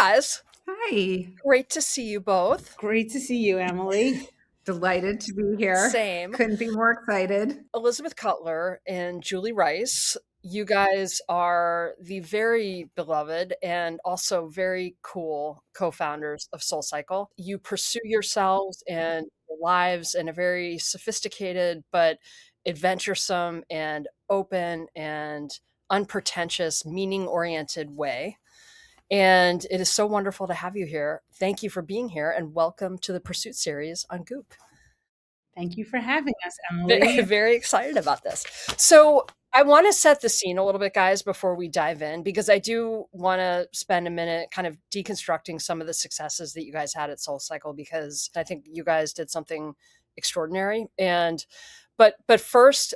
guys. Hi. Great to see you both. Great to see you, Emily. Delighted to be here. Same. Couldn't be more excited. Elizabeth Cutler and Julie Rice. You guys are the very beloved and also very cool co-founders of SoulCycle. You pursue yourselves and your lives in a very sophisticated but adventuresome and open and unpretentious, meaning-oriented way. And it is so wonderful to have you here. Thank you for being here and welcome to the Pursuit series on Goop. Thank you for having us, Very, Emily. very excited about this. So, I want to set the scene a little bit, guys, before we dive in, because I do want to spend a minute kind of deconstructing some of the successes that you guys had at SoulCycle, because I think you guys did something extraordinary. But first,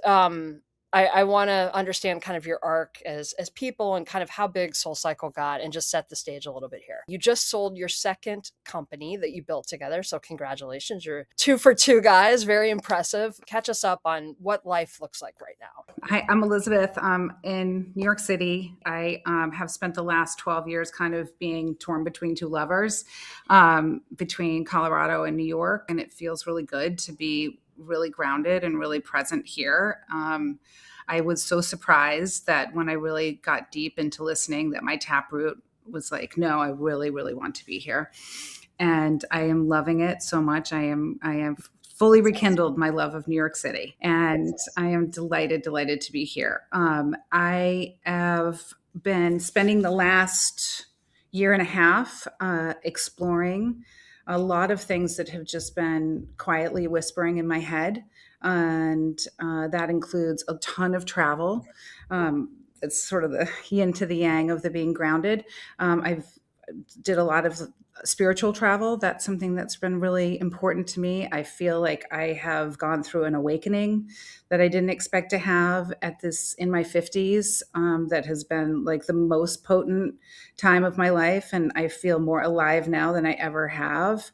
I want to understand kind of your arc as people and kind of how big SoulCycle got, and just set the stage a little bit here. You just sold your second company that you built together, so congratulations! You're 2 for 2, guys. Very impressive. Catch us up on what life looks like right now. Hi, I'm Elizabeth. I'm in New York City. I have spent the last 12 years kind of being torn between two lovers, between Colorado and New York, and it feels really good to be really grounded and really present here. I was so surprised that when I really got deep into listening, that my taproot was like, no, I really, really want to be here. And I am loving it so much. I am fully rekindled my love of New York City, and I am delighted to be here. I have been spending the last year and a half exploring a lot of things that have just been quietly whispering in my head. And that includes a ton of travel. It's sort of the yin to the yang of the being grounded. I've did a lot of spiritual travel. That's something that's been really important to me. I feel like I have gone through an awakening that I didn't expect to have at this in my 50s. That has been like the most potent time of my life. And I feel more alive now than I ever have.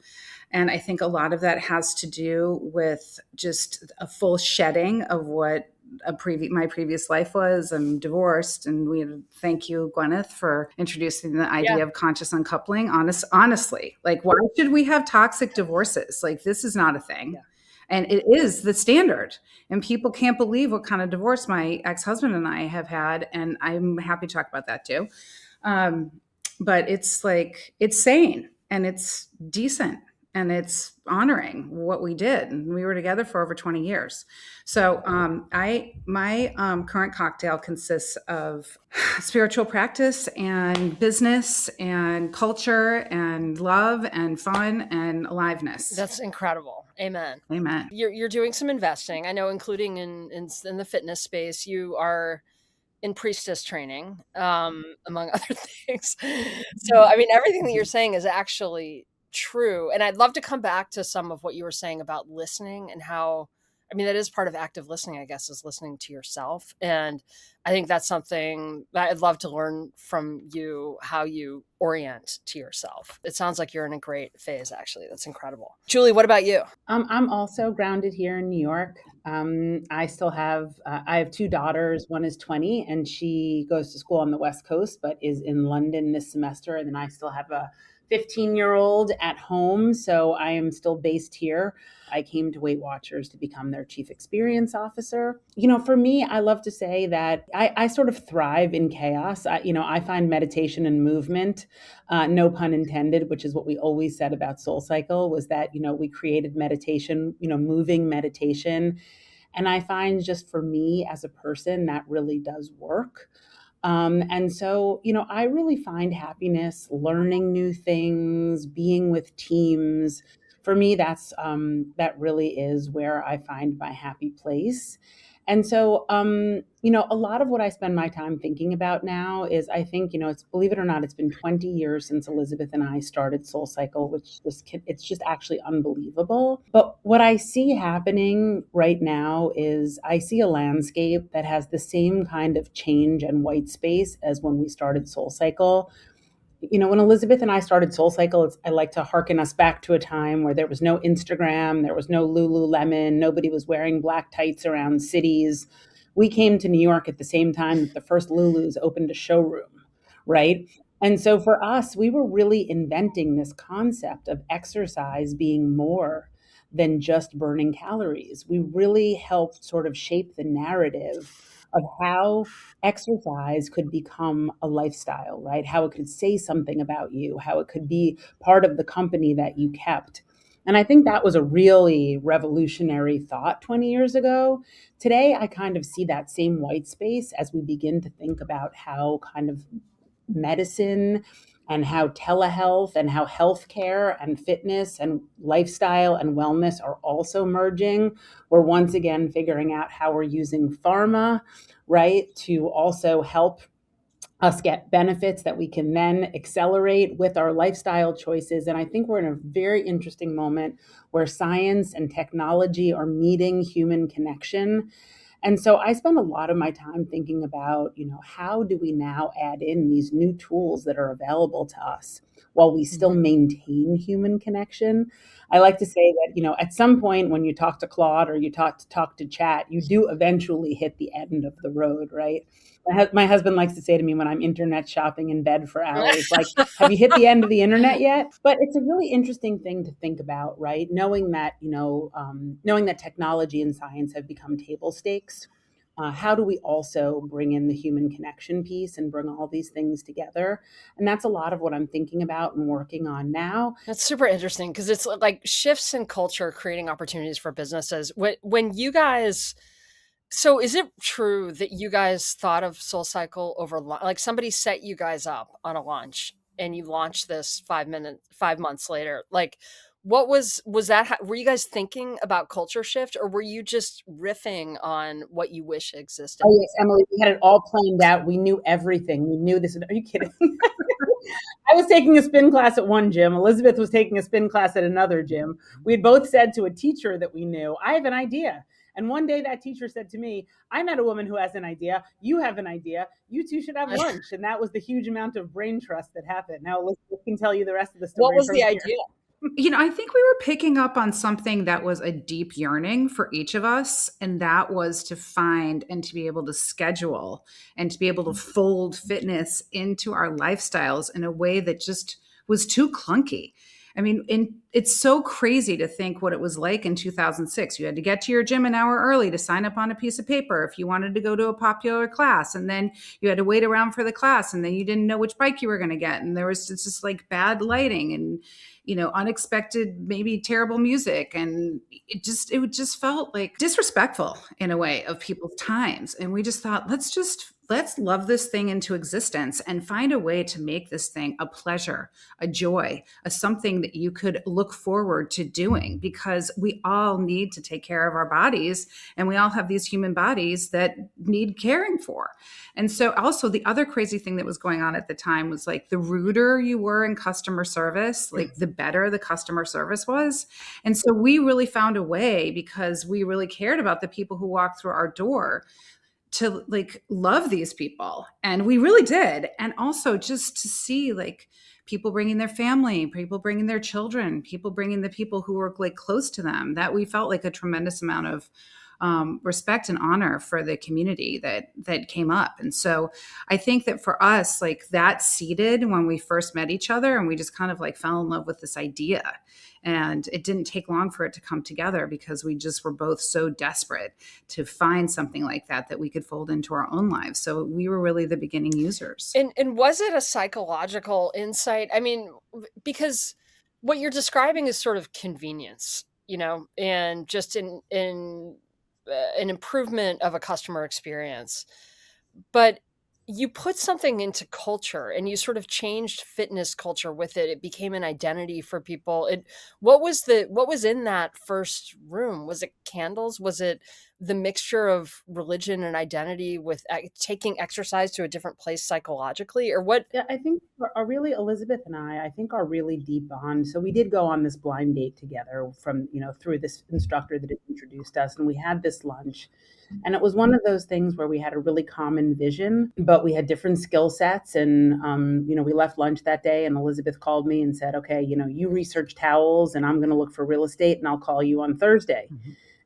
And I think a lot of that has to do with just a full shedding of what my previous life was. I'm divorced, and thank you, Gwyneth, for introducing the idea of conscious uncoupling. Honestly, like, why should we have toxic divorces? Like, this is not a thing. Yeah. And it is the standard. And people can't believe what kind of divorce my ex-husband and I have had. And I'm happy to talk about that too. But it's like, it's sane and it's decent. And it's honoring what we did. And we were together for over 20 years. So my current cocktail consists of spiritual practice and business and culture and love and fun and aliveness. That's incredible. Amen. Amen. You're doing some investing, I know, including in the fitness space. You are in priestess training, among other things. So, I mean, everything that you're saying is actually true. And I'd love to come back to some of what you were saying about listening and how, I mean, that is part of active listening, I guess, is listening to yourself. And I think that's something that I'd love to learn from you, how you orient to yourself. It sounds like you're in a great phase, actually. That's incredible. Julie, what about you? I'm also grounded here in New York. I have 2 daughters. One is 20 and she goes to school on the West Coast, but is in London this semester. And then I still have a 15-year-old at home. So I am still based here. I came to Weight Watchers to become their chief experience officer. You know, for me, I love to say that I sort of thrive in chaos. I find meditation and movement, no pun intended, which is what we always said about SoulCycle, was that, we created meditation, moving meditation. And I find just for me as a person, that really does work. And so, I really find happiness learning new things, being with teams. For me, that really is where I find my happy place. And so, a lot of what I spend my time thinking about now is, I think, it's, believe it or not, it's been 20 years since Elizabeth and I started SoulCycle, which it's just actually unbelievable. But what I see happening right now is I see a landscape that has the same kind of change and white space as when we started SoulCycle. When Elizabeth and I started SoulCycle, I like to hearken us back to a time where there was no Instagram, there was no Lululemon, nobody was wearing black tights around cities. We came to New York at the same time that the first Lulus opened a showroom, right? And so for us, we were really inventing this concept of exercise being more than just burning calories. We really helped sort of shape the narrative of how exercise could become a lifestyle, right? How it could say something about you, how it could be part of the company that you kept. And I think that was a really revolutionary thought 20 years ago. Today, I kind of see that same white space as we begin to think about how kind of medicine and how telehealth and how healthcare and fitness and lifestyle and wellness are also merging. We're once again figuring out how we're using pharma, right, to also help us get benefits that we can then accelerate with our lifestyle choices. And I think we're in a very interesting moment where science and technology are meeting human connection. And so I spend a lot of my time thinking about, how do we now add in these new tools that are available to us while we still maintain human connection? I like to say that, at some point when you talk to Claude or you talk to Chat, you do eventually hit the end of the road, right? My husband likes to say to me when I'm internet shopping in bed for hours, like, have you hit the end of the internet yet? But it's a really interesting thing to think about, right? Knowing that, knowing that technology and science have become table stakes. How do we also bring in the human connection piece and bring all these things together? And that's a lot of what I'm thinking about and working on now. That's super interesting because it's like shifts in culture creating opportunities for businesses. When you guys, so is it true that you guys thought of SoulCycle over like somebody set you guys up on a launch and you launched this 5 months later? Like, was that? Were you guys thinking about culture shift, or were you just riffing on what you wish existed? Oh yes, Emily, we had it all planned out. We knew everything. We knew this. Are you kidding? I was taking a spin class at one gym. Elizabeth was taking a spin class at another gym. We had both said to a teacher that we knew, I have an idea. And one day that teacher said to me, I met a woman who has an idea. You have an idea. You two should have lunch. And that was the huge amount of brain trust that happened. Now Elizabeth can tell you the rest of the What story was from the here. idea? I think we were picking up on something that was a deep yearning for each of us. And that was to find and to be able to schedule and to be able to fold fitness into our lifestyles in a way that just was too clunky. I mean, it's so crazy to think what it was like in 2006. You had to get to your gym an hour early to sign up on a piece of paper if you wanted to go to a popular class. And then you had to wait around for the class. And then you didn't know which bike you were going to get. And there was just like bad lighting and, unexpected, maybe terrible music. And it just felt like disrespectful in a way of people's times. And we just thought, let's love this thing into existence and find a way to make this thing a pleasure, a joy, a something that you could look forward to doing, because we all need to take care of our bodies and we all have these human bodies that need caring for. And so also the other crazy thing that was going on at the time was like the ruder you were in customer service, like the better the customer service was. And so we really found a way, because we really cared about the people who walked through our door, to like love these people. And we really did. And also just to see like people bringing their family, people bringing their children, people bringing the people who were like close to them, that we felt like a tremendous amount of respect and honor for the community that came up. And so I think that for us, like that seeded when we first met each other, and we just kind of like fell in love with this idea. And it didn't take long for it to come together, because we just were both so desperate to find something like that we could fold into our own lives. So we were really the beginning users. And was it a psychological insight? I mean, because what you're describing is sort of convenience, and just in an improvement of a customer experience. But you put something into culture and you sort of changed fitness culture with it. It became an identity for people. What was in that first room? Was it candles? Was it the mixture of religion and identity with taking exercise to a different place psychologically, or what? Yeah, I think are really Elizabeth and I think are really deep bond. So we did go on this blind date together from, through this instructor that had introduced us, and we had this lunch. And it was one of those things where we had a really common vision, but we had different skill sets. And, we left lunch that day, and Elizabeth called me and said, okay, you research towels and I'm going to look for real estate and I'll call you on Thursday.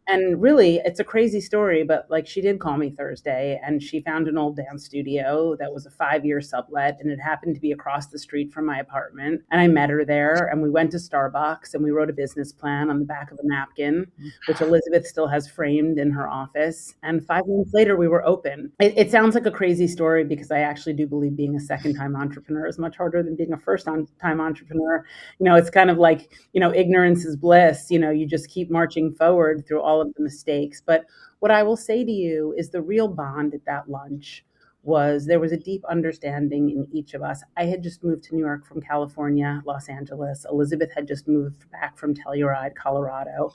And really, it's a crazy story, but like she did call me Thursday and she found an old dance studio that was a 5-year sublet and it happened to be across the street from my apartment. And I met her there and we went to Starbucks and we wrote a business plan on the back of a napkin, which Elizabeth still has framed in her office. And 5 months later, we were open. It sounds like a crazy story because I actually do believe being a second time entrepreneur is much harder than being a first time entrepreneur. It's kind of like, ignorance is bliss. You just keep marching forward through all of the mistakes. But what I will say to you is the real bond at that lunch was there was a deep understanding in each of us. I had just moved to New York from California, Los Angeles. Elizabeth had just moved back from Telluride, Colorado.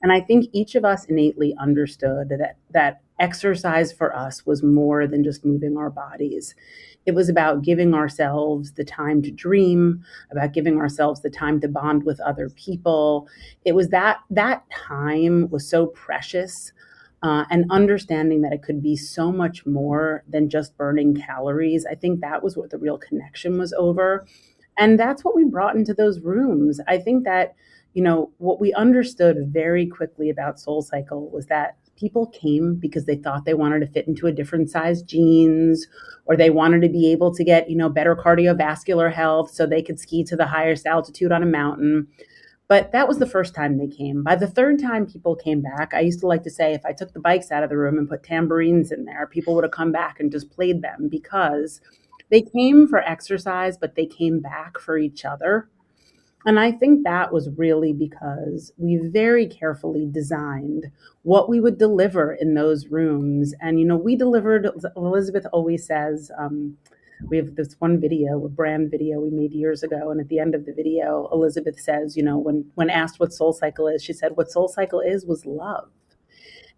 And I think each of us innately understood that exercise for us was more than just moving our bodies. It was about giving ourselves the time to dream, about giving ourselves the time to bond with other people. It was that time was so precious, and understanding that it could be so much more than just burning calories. I think that was what the real connection was over. And that's what we brought into those rooms. I think that, what we understood very quickly about SoulCycle was that people came because they thought they wanted to fit into a different size jeans, or they wanted to be able to get, better cardiovascular health so they could ski to the highest altitude on a mountain. But that was the first time they came. By the third time people came back, I used to like to say if I took the bikes out of the room and put tambourines in there, people would have come back and just played them because they came for exercise, but they came back for each other. And I think that was really because we very carefully designed what we would deliver in those rooms. And, we delivered, Elizabeth always says, we have this one video, a brand video we made years ago. And at the end of the video, Elizabeth says, when asked what SoulCycle is, she said, what SoulCycle is was love.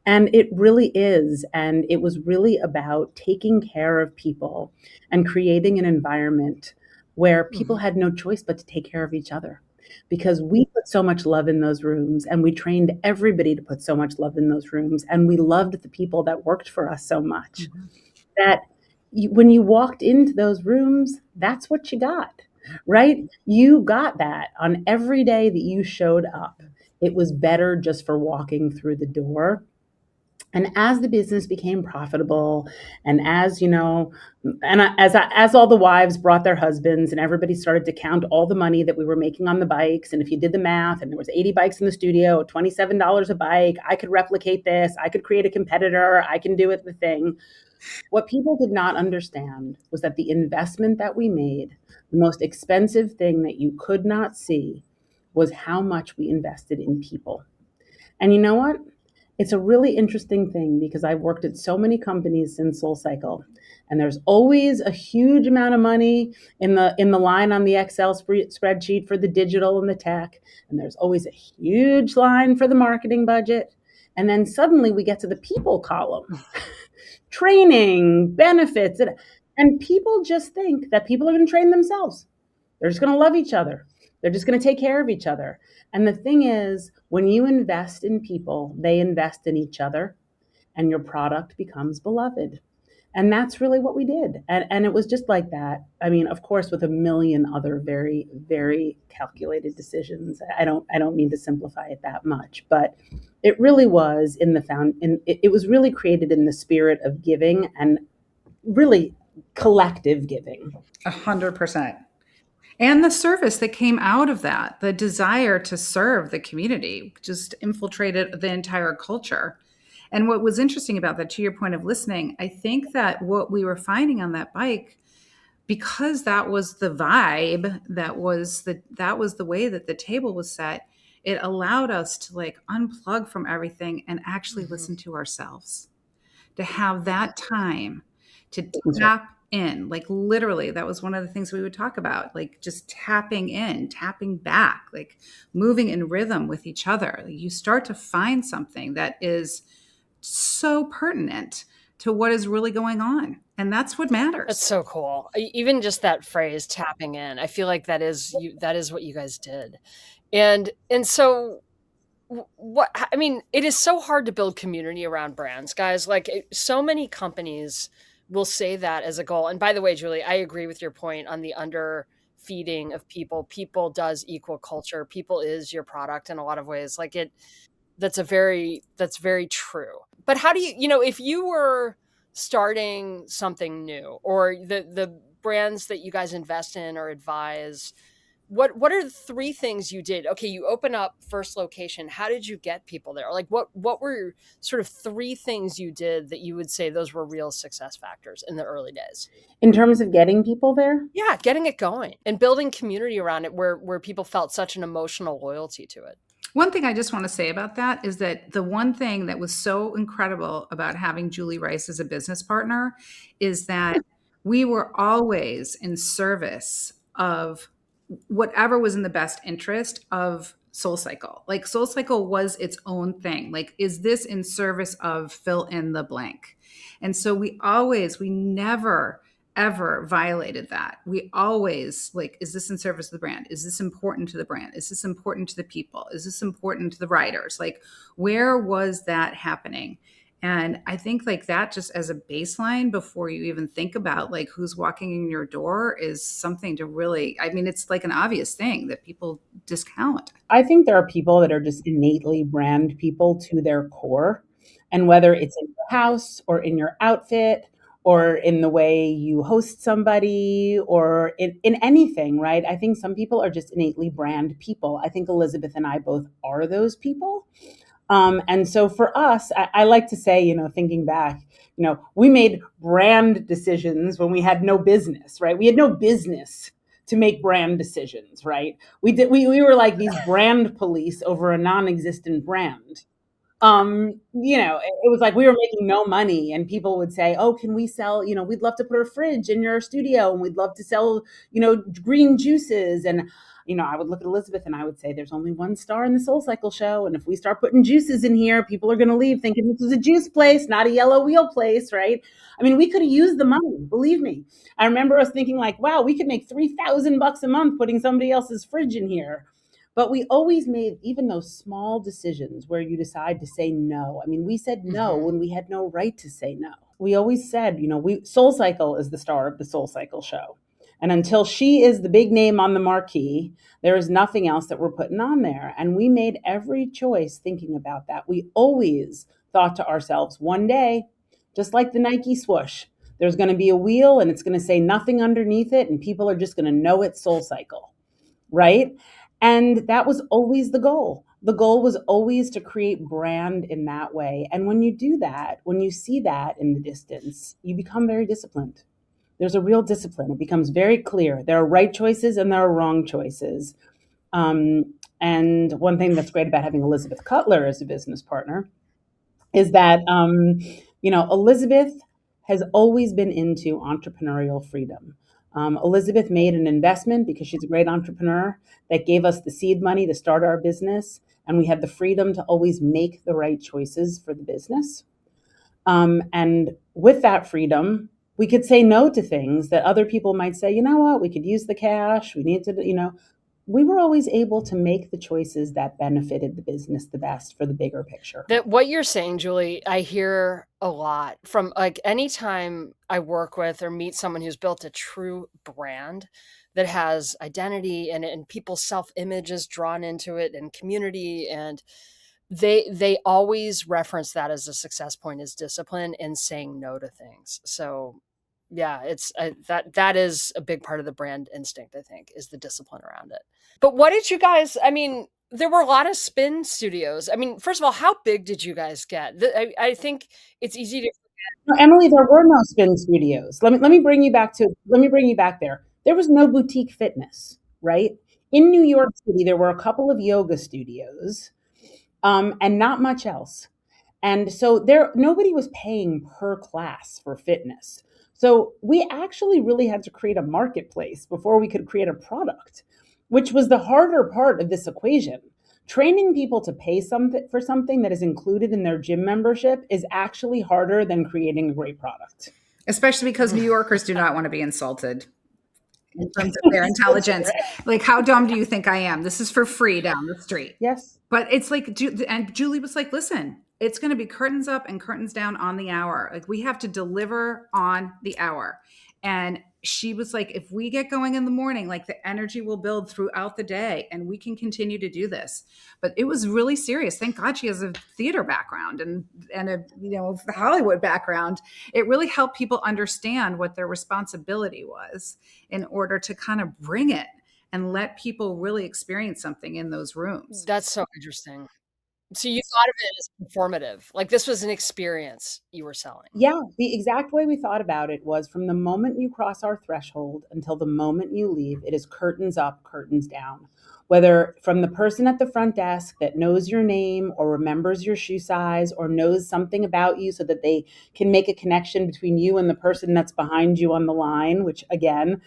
And it really is. And it was really about taking care of people and creating an environment where people had no choice but to take care of each other. Because we put so much love in those rooms and we trained everybody to put so much love in those rooms. And we loved the people that worked for us so much that when you walked into those rooms, that's what you got, right? You got that on every day that you showed up. It was better just for walking through the door. And as the business became profitable, and as all the wives brought their husbands, and everybody started to count all the money that we were making on the bikes, and if you did the math, and there was 80 bikes in the studio, $27 a bike, I could replicate this, I could create a competitor, I can do it. The thing, what people did not understand was that the investment that we made, the most expensive thing that you could not see, was how much we invested in people. And you know what? It's a really interesting thing because I've worked at so many companies since SoulCycle, and there's always a huge amount of money in the line on the Excel spreadsheet for the digital and the tech, and there's always a huge line for the marketing budget. And then suddenly we get to the people column, training, benefits, and people just think that people are going to train themselves. They're just going to love each other. They're just going to take care of each other. And the thing is, when you invest in people, they invest in each other, and your product becomes beloved. And that's really what we did. And it was just like that. I mean, of course, with a million other very, very calculated decisions. I don't mean to simplify it that much, but it really was it was really created in the spirit of giving and really collective giving. 100%. And the service that came out of that, the desire to serve the community, just infiltrated the entire culture. And what was interesting about that, to your point of listening, I think that what we were finding on that bike, because that was the vibe, that was the way that the table was set, it allowed us to like unplug from everything and actually listen to ourselves, to have that time to tap in. Like literally, that was one of the things we would talk about, like just tapping in, tapping back, like moving in rhythm with each other. Like you start to find something that is so pertinent to what is really going on. And that's what matters. That's so cool. Even just that phrase, tapping in, I feel like that is what you guys did. And so what I mean, it is so hard to build community around brands, guys. Like so many companies will say that as a goal. And by the way, Julie, I agree with your point on the underfeeding of people. People does equal culture. People is your product in a lot of ways. Like That's very true. But how do if you were starting something new, or the brands that you guys invest in or advise, what are the three things you did? Okay, you open up first location. How did you get people there? Like what were sort of three things you did that you would say those were real success factors in the early days? In terms of getting people there? Yeah, getting it going and building community around it where people felt such an emotional loyalty to it. One thing I just want to say about that is that the one thing that was so incredible about having Julie Rice as a business partner is that we were always in service of whatever was in the best interest of SoulCycle. Like SoulCycle was its own thing. Like, is this in service of fill in the blank? And so we never ever violated that. We always like, is this in service of the brand? Is this important to the brand? Is this important to the people? Is this important to the writers? Like, where was that happening? And I think like that, just as a baseline before you even think about like who's walking in your door, is something to really, I mean, it's like an obvious thing that people discount. I think there are people that are just innately brand people to their core. And whether it's in your house or in your outfit or in the way you host somebody or in anything, right? I think some people are just innately brand people. I think Elizabeth and I both are those people. And so for us, I like to say, thinking back, we made brand decisions when we had no business, right? We had no business to make brand decisions, right? We were like these brand police over a non-existent brand. It was like we were making no money and people would say, oh, can we sell, we'd love to put a fridge in your studio and we'd love to sell, green juices. And, I would look at Elizabeth and I would say, there's only one star in the SoulCycle show. And if we start putting juices in here, people are going to leave thinking this is a juice place, not a yellow wheel place, right? I mean, we could have used the money, believe me. I remember us thinking like, wow, we could make $3,000 a month putting somebody else's fridge in here. But we always made even those small decisions where you decide to say no. I mean, we said no when we had no right to say no. We always said, SoulCycle is the star of the SoulCycle show. And until she is the big name on the marquee, there is nothing else that we're putting on there. And we made every choice thinking about that. We always thought to ourselves, one day, just like the Nike swoosh, there's going to be a wheel and it's going to say nothing underneath it. And people are just going to know it's SoulCycle, right? And that was always the goal. The goal was always to create brand in that way. And when you do that, when you see that in the distance, you become very disciplined. There's a real discipline. It becomes very clear. There are right choices and there are wrong choices. And one thing that's great about having Elizabeth Cutler as a business partner is that, Elizabeth has always been into entrepreneurial freedom. Elizabeth made an investment because she's a great entrepreneur that gave us the seed money to start our business. And we had the freedom to always make the right choices for the business. And with that freedom, we could say no to things that other people might say, you know what, we could use the cash. We need to, we were always able to make the choices that benefited the business the best for the bigger picture. That what you're saying, Julie, I hear a lot from like anytime I work with or meet someone who's built a true brand that has identity and people's self-image is drawn into it and community, and they always reference that as a success point, is discipline and saying no to things. So yeah, it's that is a big part of the brand instinct, I think, is the discipline around it. But what did you guys, I mean, there were a lot of spin studios. I mean, first of all, how big did you guys get? I think it's easy to. No, Emily, there were no spin studios. Let me bring you back there. There was no boutique fitness, right? In New York City, there were a couple of yoga studios, and not much else. And so nobody was paying per class for fitness. So we actually really had to create a marketplace before we could create a product, which was the harder part of this equation. Training people to pay something for something that is included in their gym membership is actually harder than creating a great product. Especially because New Yorkers do not want to be insulted in terms of their intelligence. Like, how dumb do you think I am? This is for free down the street. Yes. But it's like, and Julie was like, listen, it's going to be curtains up and curtains down on the hour. Like, we have to deliver on the hour. And she was like, if we get going in the morning, like the energy will build throughout the day and we can continue to do this. But it was really serious. Thank God she has a theater background and a, Hollywood background. It really helped people understand what their responsibility was in order to kind of bring it and let people really experience something in those rooms. That's so interesting. So you thought of it as performative, like this was an experience you were selling. Yeah, the exact way we thought about it was from the moment you cross our threshold until the moment you leave, it is curtains up, curtains down. Whether from the person at the front desk that knows your name or remembers your shoe size or knows something about you so that they can make a connection between you and the person that's behind you on the line, which again,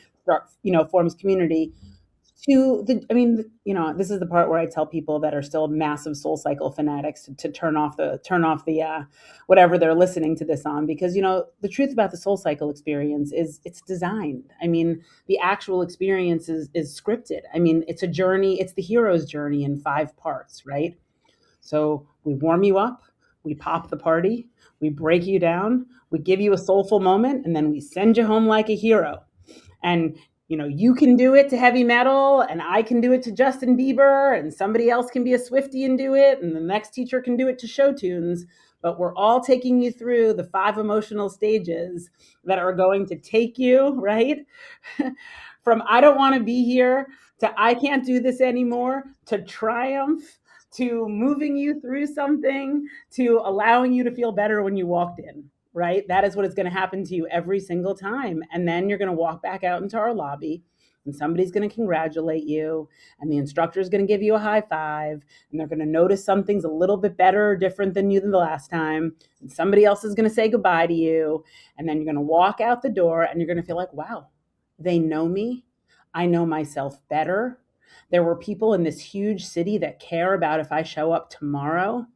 forms community, to the, I mean, this is the part where I tell people that are still massive SoulCycle fanatics to turn off the whatever they're listening to this on, because the truth about the SoulCycle experience is it's designed. I mean, the actual experience is scripted. I mean, it's a journey. It's the hero's journey in 5 parts, right? So we warm you up, we pop the party, we break you down, we give you a soulful moment, and then we send you home like a hero. And you can do it to heavy metal, and I can do it to Justin Bieber, and somebody else can be a Swiftie and do it, and the next teacher can do it to show tunes. But we're all taking you through the 5 emotional stages that are going to take you, right? From I don't want to be here to I can't do this anymore to triumph to moving you through something to allowing you to feel better when you walked in. Right? That is what is going to happen to you every single time. And then you're going to walk back out into our lobby and somebody's going to congratulate you and the instructor is going to give you a high five and they're going to notice something's a little bit better or different than you than the last time. And somebody else is going to say goodbye to you. And then you're going to walk out the door and you're going to feel like, wow, they know me. I know myself better. There were people in this huge city that care about if I show up tomorrow.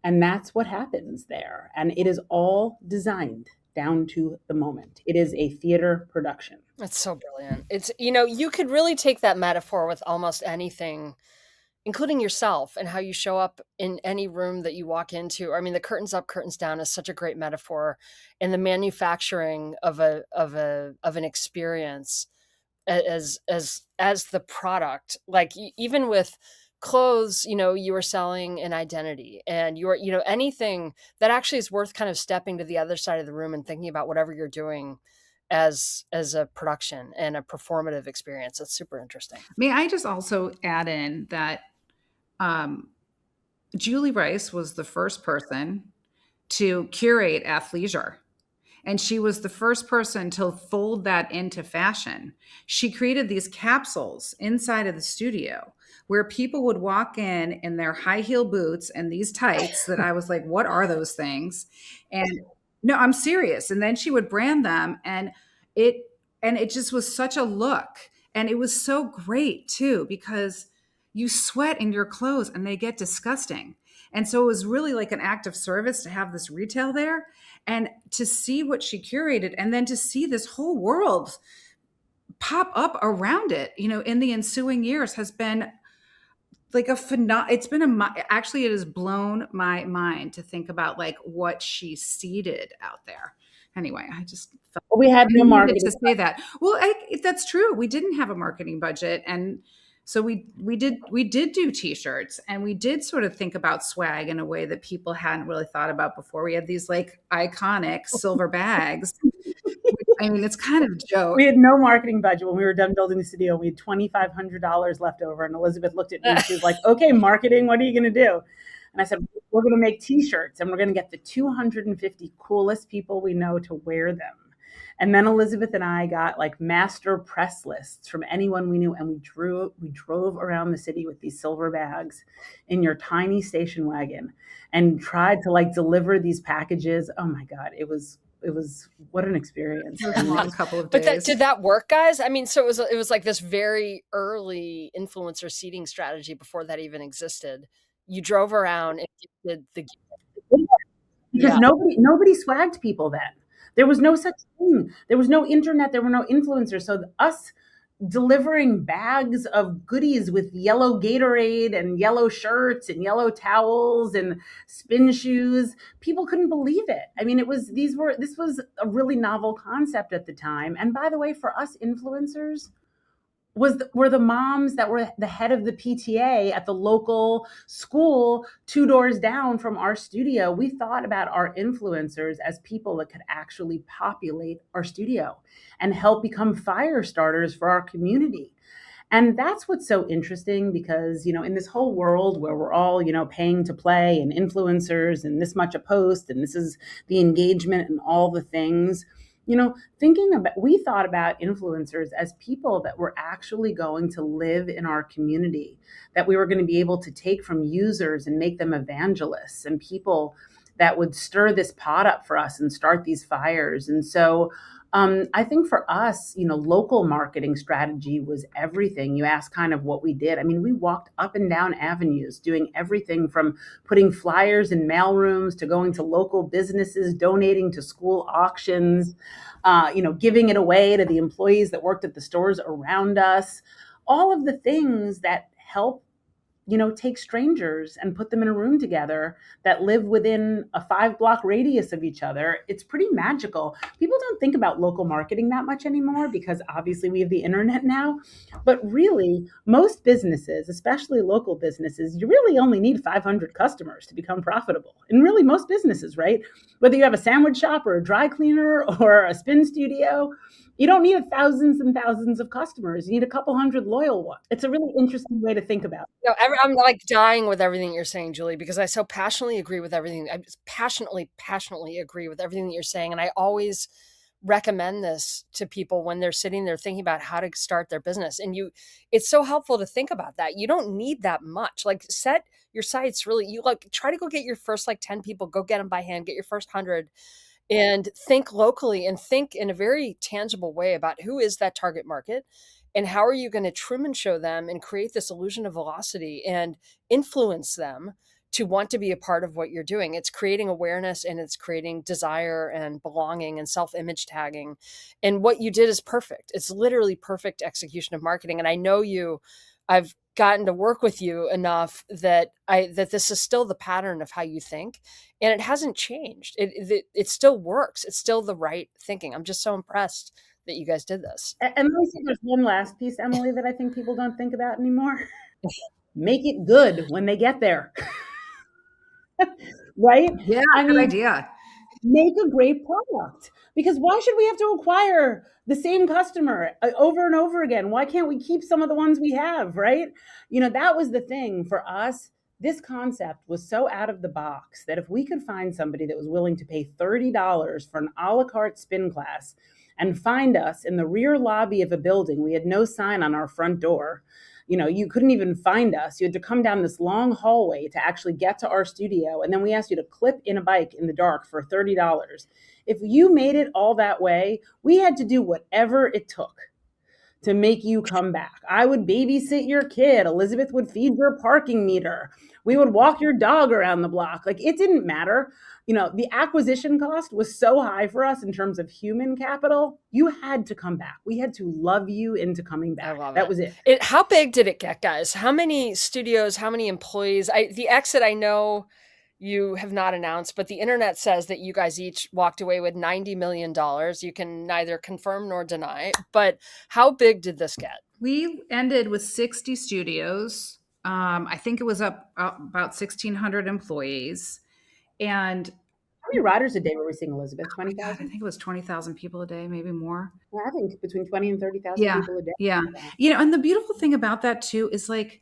And that's what happens there. And it is all designed down to the moment. It is a theater production. That's so brilliant. It's, you could really take that metaphor with almost anything, including yourself and how you show up in any room that you walk into. I mean, the curtains up, curtains down is such a great metaphor, and the manufacturing of an experience as the product. Like even with clothes, you were selling an identity, and you're, anything that actually is worth kind of stepping to the other side of the room and thinking about whatever you're doing as a production and a performative experience. That's super interesting. May I just also add in that Julie Rice was the first person to curate athleisure. And she was the first person to fold that into fashion. She created these capsules inside of the studio where people would walk in their high heel boots and these tights that I was like, what are those things? And no, I'm serious. And then she would brand them and it just was such a look. And it was so great too, because you sweat in your clothes and they get disgusting. And so it was really like an act of service to have this retail there and to see what she curated and then to see this whole world pop up around it, in the ensuing years has been like actually it has blown my mind to think about like what she seeded out there. Anyway, I just felt we had no marketing to say that. Well, that's true. We didn't have a marketing budget, and so we did do t-shirts, and we did sort of think about swag in a way that people hadn't really thought about before. We had these like iconic silver bags. I mean, it's kind of a joke. We had no marketing budget when we were done building the studio. We had $2,500 left over, and Elizabeth looked at me and she was like, okay, marketing, what are you going to do? And I said, we're going to make t-shirts and we're going to get the 250 coolest people we know to wear them. And then Elizabeth and I got like master press lists from anyone we knew. And we drove around the city with these silver bags in your tiny station wagon and tried to like deliver these packages. Oh my God, it was what an experience. It was a long couple of days. But did that work, guys? I mean, so it was like this very early influencer seeding strategy before that even existed. You drove around and did the because nobody swagged people then. There was no such thing. There was no internet. There were no influencers. So us delivering bags of goodies with yellow Gatorade and yellow shirts and yellow towels and spin shoes. People couldn't believe it. I mean, this was a really novel concept at the time. And by the way, for us influencers, were the moms that were the head of the PTA at the local school 2 doors down from our studio. We thought about our influencers as people that could actually populate our studio and help become fire starters for our community. And that's what's so interesting because, in this whole world where we're all, paying to play and influencers and this much a post and this is the engagement and all the things, we thought about influencers as people that were actually going to live in our community, that we were going to be able to take from users and make them evangelists and people that would stir this pot up for us and start these fires. And so I think for us, local marketing strategy was everything. You asked kind of what we did. I mean, we walked up and down avenues doing everything from putting flyers in mailrooms to going to local businesses, donating to school auctions, giving it away to the employees that worked at the stores around us. All of the things that help take strangers and put them in a room together that live within a 5-block radius of each other. It's pretty magical. People don't think about local marketing that much anymore because obviously we have the internet now. But really, most businesses, especially local businesses, you really only need 500 customers to become profitable. And really most businesses, right? Whether you have a sandwich shop or a dry cleaner or a spin studio, you don't need thousands and thousands of customers. You need a couple hundred loyal ones. It's a really interesting way to think about it. No, I'm like dying with everything you're saying, Julie, because I so passionately agree with everything. I just passionately agree with everything that you're saying. And I always recommend this to people when they're sitting there thinking about how to start their business. And it's so helpful to think about that. You don't need that much. Like set your sights really, you like try to go get your first like 10 people, go get them by hand, get your first 100 and think locally and think in a very tangible way about who is that target market and how are you going to Truman show them and create this illusion of velocity and influence them to want to be a part of what you're doing. It's creating awareness and it's creating desire and belonging and self-image tagging. And what you did is perfect. It's literally perfect execution of marketing. And I know I've gotten to work with you enough that this is still the pattern of how you think and it hasn't changed. It still works. It's still the right thinking. I'm just so impressed that you guys did this. And let me say there's one last piece, Emily, that I think people don't think about anymore. Make it good when they get there. Right? Yeah, good idea. Make a great product, because why should we have to acquire the same customer over and over again? Why can't we keep some of the ones we have, right? That was the thing for us. This concept was so out of the box that if we could find somebody that was willing to pay $30 for an a la carte spin class and find us in the rear lobby of a building, we had no sign on our front door. You couldn't even find us. You had to come down this long hallway to actually get to our studio. And then we asked you to clip in a bike in the dark for $30. If you made it all that way, we had to do whatever it took to make you come back. I would babysit your kid. Elizabeth would feed your parking meter. We would walk your dog around the block. Like, it didn't matter. The acquisition cost was so high for us in terms of human capital. You had to come back. We had to love you into coming back. That was it. How big did it get, guys? How many studios, how many employees? The exit, I know you have not announced, but the internet says that you guys each walked away with $90 million. You can neither confirm nor deny, but how big did this get? We ended with 60 studios. I think it was up about 1,600 employees. And how many riders a day were we seeing, Elizabeth? 20,000? I think it was 20,000 people a day, maybe more. I think between 20 and 30,000 people a day. Yeah. And the beautiful thing about that too is like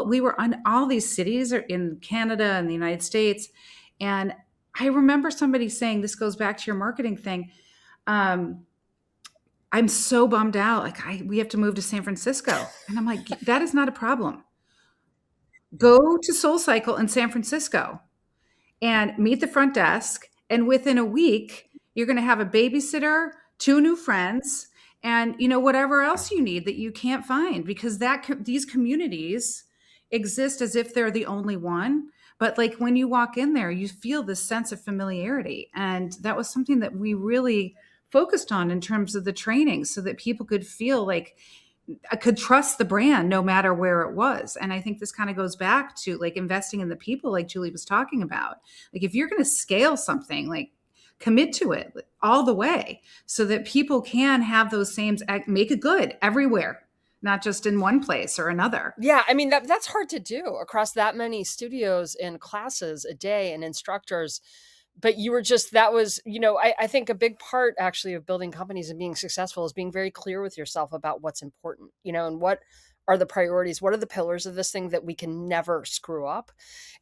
we were on all these cities in Canada and the United States. And I remember somebody saying, this goes back to your marketing thing. I'm so bummed out. Like we have to move to San Francisco. And I'm like, that is not a problem. Go to SoulCycle in San Francisco and meet the front desk. And within a week, you're going to have a babysitter, 2 new friends, and whatever else you need that you can't find, because these communities exist as if they're the only one. But like when you walk in there, you feel this sense of familiarity. And that was something that we really focused on in terms of the training, so that people could feel like could trust the brand no matter where it was. And I think this kind of goes back to like investing in the people, like Julie was talking about. Like if you're going to scale something, like commit to it all the way so that people can have those same, make it good everywhere, not just in one place or another. Yeah, I mean that's hard to do across that many studios and classes a day and instructors. But you were just that was, I think a big part actually of building companies and being successful is being very clear with yourself about what's important, and what are the priorities, what are the pillars of this thing that we can never screw up.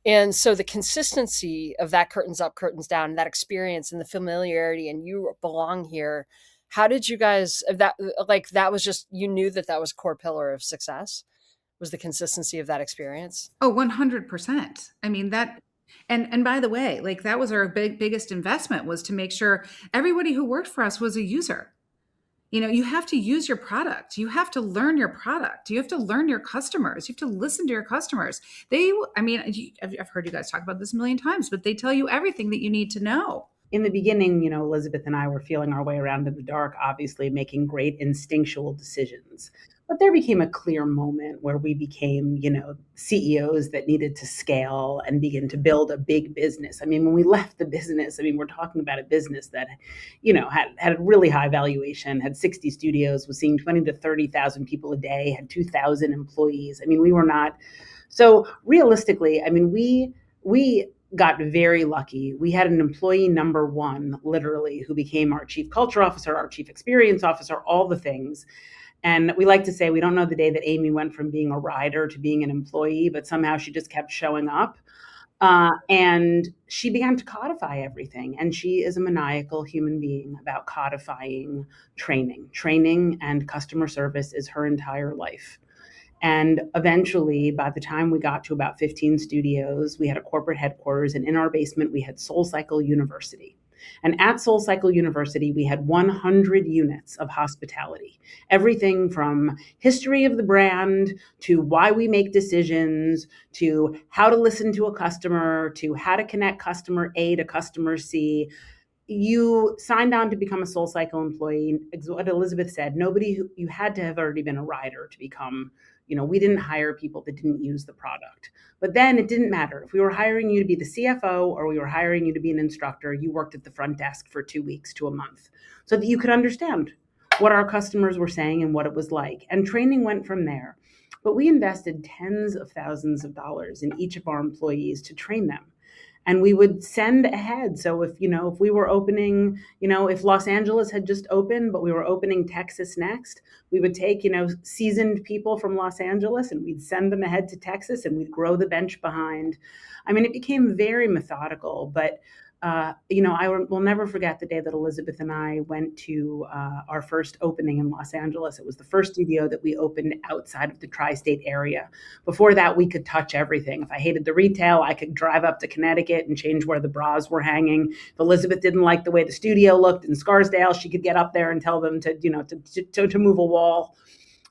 And so the consistency of that curtains up, curtains down, that experience and the familiarity and you belong here. How did you guys that like that was just you knew that that was a core pillar of success was the consistency of that experience? Oh, 100%. I mean that, and by the way, like that was our biggest investment, was to make sure everybody who worked for us was a user. You have to use your product. You have to learn your product. You have to learn your customers. You have to listen to your customers. I mean, I've heard you guys talk about this a million times, but they tell you everything that you need to know. In the beginning, Elizabeth and I were feeling our way around in the dark, obviously making great instinctual decisions. But there became a clear moment where we became, CEOs that needed to scale and begin to build a big business. I mean, when we left the business, we're talking about a business that, had a really high valuation, had 60 studios, was seeing 20 to 30,000 people a day, had 2,000 employees. We were not. So realistically, we got very lucky. We had an employee number one, literally, who became our chief culture officer, our chief experience officer, all the things. And we like to say we don't know the day that Amy went from being a rider to being an employee, but somehow she just kept showing up. And she began to codify everything. And she is a maniacal human being about codifying training. Training and customer service is her entire life. And eventually, by the time we got to about 15 studios, we had a corporate headquarters, and in our basement, we had SoulCycle University. And at SoulCycle University, we had 100 units of hospitality, everything from history of the brand to why we make decisions to how to listen to a customer to how to connect customer A to customer C. You signed on to become a SoulCycle employee. What Elizabeth said, you had to have already been a rider to become, we didn't hire people that didn't use the product. But then it didn't matter. If we were hiring you to be the CFO or we were hiring you to be an instructor, you worked at the front desk for 2 weeks to a month so that you could understand what our customers were saying and what it was like. And training went from there. But we invested tens of thousands of dollars in each of our employees to train them. And we would send ahead. So if we were opening, if Los Angeles had just opened, but we were opening Texas next, we would take, seasoned people from Los Angeles and we'd send them ahead to Texas and we'd grow the bench behind. It became very methodical, but I will never forget the day that Elizabeth and I went to our first opening in Los Angeles. It was the first studio that we opened outside of the tri-state area. Before that, we could touch everything. If I hated the retail, I could drive up to Connecticut and change where the bras were hanging. If Elizabeth didn't like the way the studio looked in Scarsdale, she could get up there and tell them to move a wall.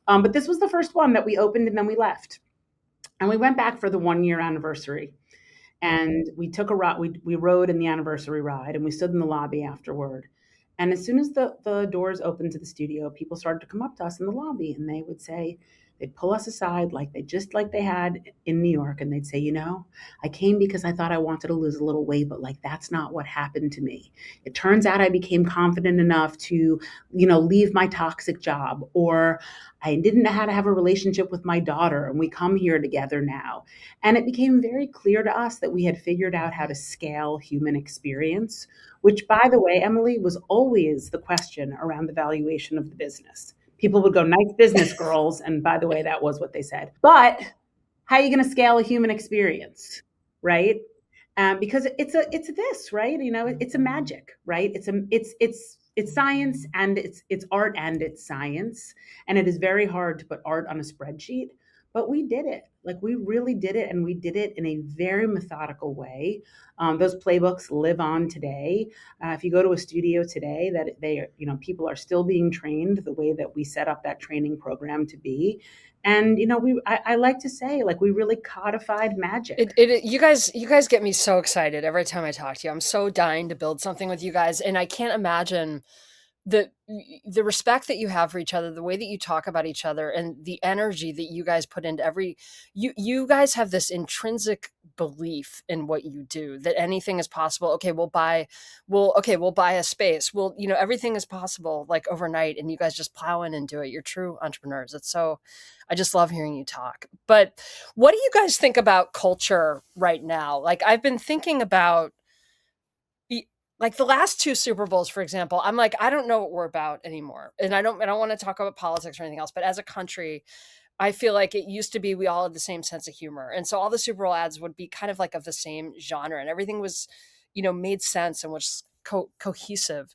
But this was the first one that we opened and then we left. And we went back for the 1-year anniversary. And we took a ride, we rode in the anniversary ride and we stood in the lobby afterward. And as soon as the doors opened to the studio, people started to come up to us in the lobby and they would say, they'd pull us aside like they had in New York. And they'd say, I came because I thought I wanted to lose a little weight, but that's not what happened to me. It turns out I became confident enough to, leave my toxic job, or I didn't know how to have a relationship with my daughter. And we come here together now. And it became very clear to us that we had figured out how to scale human experience, which, by the way, Emily, was always the question around the valuation of the business. People would go, nice business, girls. And by the way, that was what they said. But how are you going to scale a human experience, right? Because it's this, right? It's a magic, right? It's science and it's art and it's science. And it is very hard to put art on a spreadsheet. But we did it. We really did it. And we did it in a very methodical way. Those playbooks live on today. If you go to a studio today, people are still being trained the way that we set up that training program to be. And, I like to say, we really codified magic. You guys get me so excited every time I talk to you. I'm so dying to build something with you guys. And I can't imagine the the respect that you have for each other, the way that you talk about each other, and the energy that you guys put into every you guys have this intrinsic belief in what you do, that anything is possible. Okay, we'll buy a space. Everything is possible like overnight, and you guys just plow in and do it. You're true entrepreneurs. I just love hearing you talk. But what do you guys think about culture right now? Like, I've been thinking about like the last two Super Bowls, for example. I'm like, I don't know what we're about anymore. And I don't want to talk about politics or anything else, but as a country, I feel like it used to be we all had the same sense of humor. And so all the Super Bowl ads would be kind of like of the same genre, and everything was, made sense and was cohesive.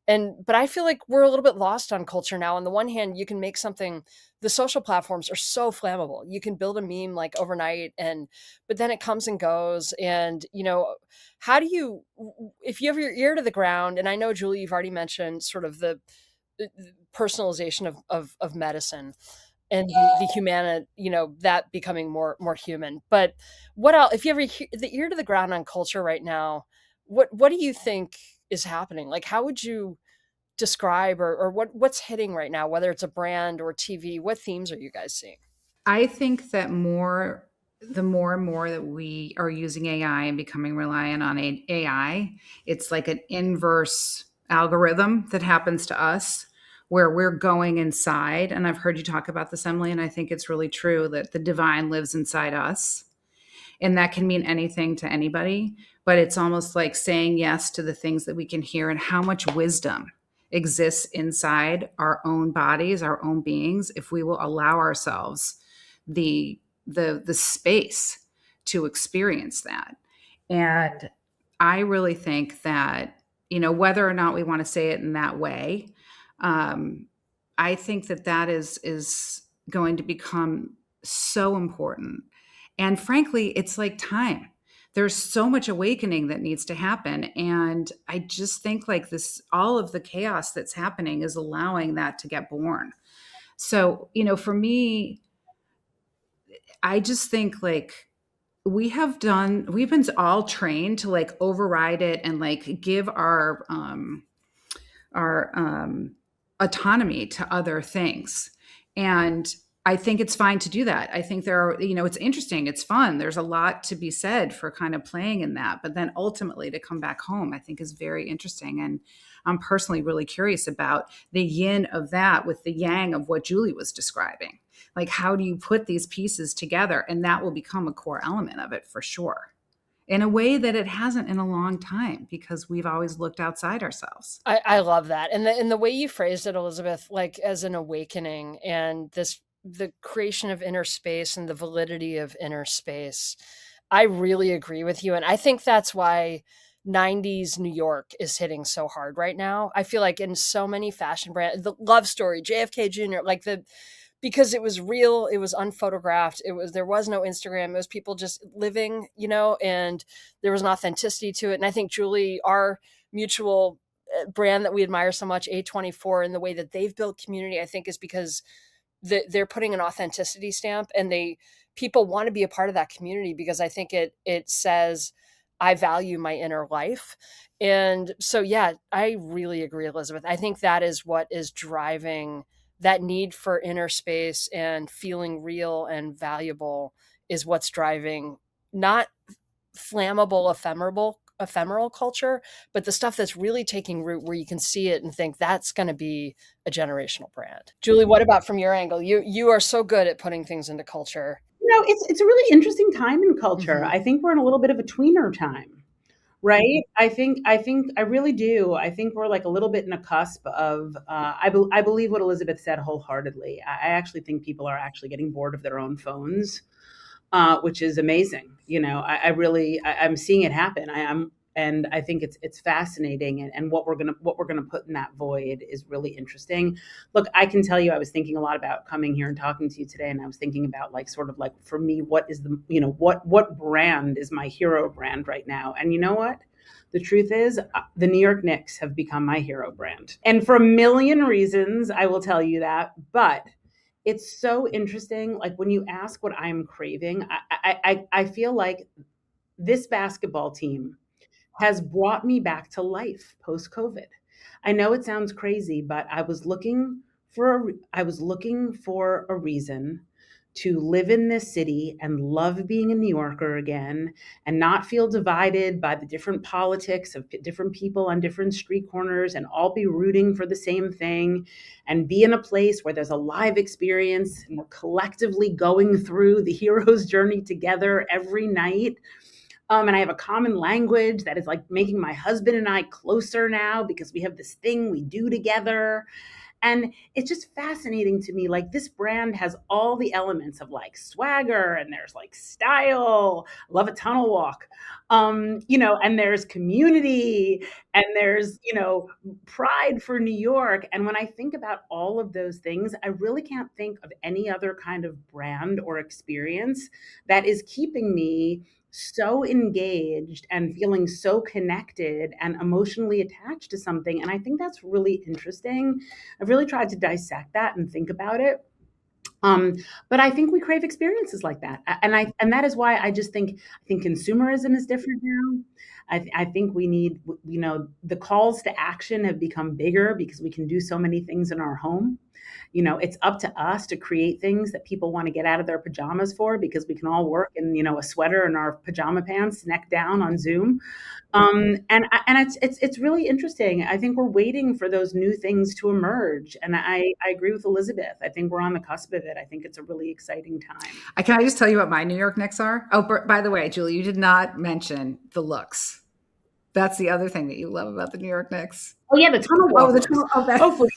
But I feel like we're a little bit lost on culture now. On the one hand, you can make something, the social platforms are so flammable. You can build a meme like overnight, but then it comes and goes. And, how do you, if you have your ear to the ground, and I know, Julie, you've already mentioned sort of the personalization of medicine and the humanity, that becoming more human. But what else, if you have the ear to the ground on culture right now, what do you think is happening? Like, how would you describe, or what's hitting right now, whether it's a brand or TV? What themes are you guys seeing? I think that the more and more that we are using AI and becoming reliant on AI, it's like an inverse algorithm that happens to us where we're going inside. And I've heard you talk about this, Emily, and I think it's really true that the divine lives inside us. And that can mean anything to anybody, but it's almost like saying yes to the things that we can hear, and how much wisdom exists inside our own bodies, our own beings, if we will allow ourselves the space to experience that. And I really think that, whether or not we want to say it in that way, I think that is going to become so important. And frankly, it's like time. There's so much awakening that needs to happen. And I just think like this, all of the chaos that's happening is allowing that to get born. So, for me, I just think like we've been all trained to like override it and like give our autonomy to other things. And I think it's fine to do that. I think there are, it's interesting, it's fun. There's a lot to be said for kind of playing in that. But then ultimately to come back home, I think is very interesting. And I'm personally really curious about the yin of that with the yang of what Julie was describing. Like, how do you put these pieces together? And that will become a core element of it for sure, in a way that it hasn't in a long time, because we've always looked outside ourselves. I love that. And the way you phrased it, Elizabeth, like as an awakening, and the creation of inner space and the validity of inner space. I really agree with you. And I think that's why 90s New York is hitting so hard right now. I feel like in so many fashion brands, the Love Story, JFK Jr., because it was real, it was unphotographed, there was no Instagram, it was people just living, and there was an authenticity to it. And I think, Julie, our mutual brand that we admire so much, A24, and the way that they've built community, I think is because they're putting an authenticity stamp, and people want to be a part of that community, because I think it says, I value my inner life. And so, yeah, I really agree, Elizabeth. I think that is what is driving that need for inner space and feeling real and valuable, is what's driving not flammable, ephemeral culture, but the stuff that's really taking root, where you can see it and think that's going to be a generational brand. Julie, what about from your angle? You are so good at putting things into culture. It's a really interesting time in culture. Mhm. I think we're in a little bit of a tweener time, right? I really do. I think we're like a little bit in a cusp of. I believe what Elizabeth said wholeheartedly. I actually think people are actually getting bored of their own phones, which is amazing. I'm seeing it happen. And I think it's fascinating, and what we're gonna put in that void is really interesting. Look, I can tell you, I was thinking a lot about coming here and talking to you today, and I was thinking about like sort of like, for me, what is the what brand is my hero brand right now? And you know what? The truth is, the New York Knicks have become my hero brand, and for a million reasons, I will tell you that, but. It's so interesting. Like when you ask what I'm craving, I feel like this basketball team has brought me back to life post-COVID. I know it sounds crazy, but I was looking for a reason to live in this city and love being a New Yorker again and not feel divided by the different politics of different people on different street corners and all be rooting for the same thing and be in a place where there's a live experience and we're collectively going through the hero's journey together every night. And I have a common language that is like making my husband and I closer now because we have this thing we do together. And it's just fascinating to me. Like this brand has all the elements of like swagger and there's like style, love a tunnel walk, and there's community and there's, pride for New York. And when I think about all of those things, I really can't think of any other kind of brand or experience that is keeping me so engaged and feeling so connected and emotionally attached to something. And I think that's really interesting. I've really tried to dissect that and think about it. But I think we crave experiences like that, and that is why I think consumerism is different now. I think we need, the calls to action have become bigger because we can do so many things in our home. It's up to us to create things that people want to get out of their pajamas for because we can all work in, a sweater and our pajama pants, neck down on Zoom. And it's really interesting. I think we're waiting for those new things to emerge, and I agree with Elizabeth. I think we're on the cusp of it. I think it's a really exciting time. Can I just tell you what my New York Knicks are? Oh, by the way, Julie, you did not mention the looks. That's the other thing that you love about the New York Knicks. Oh yeah, the tunnel walk. Oh, the tunnel. Oh, for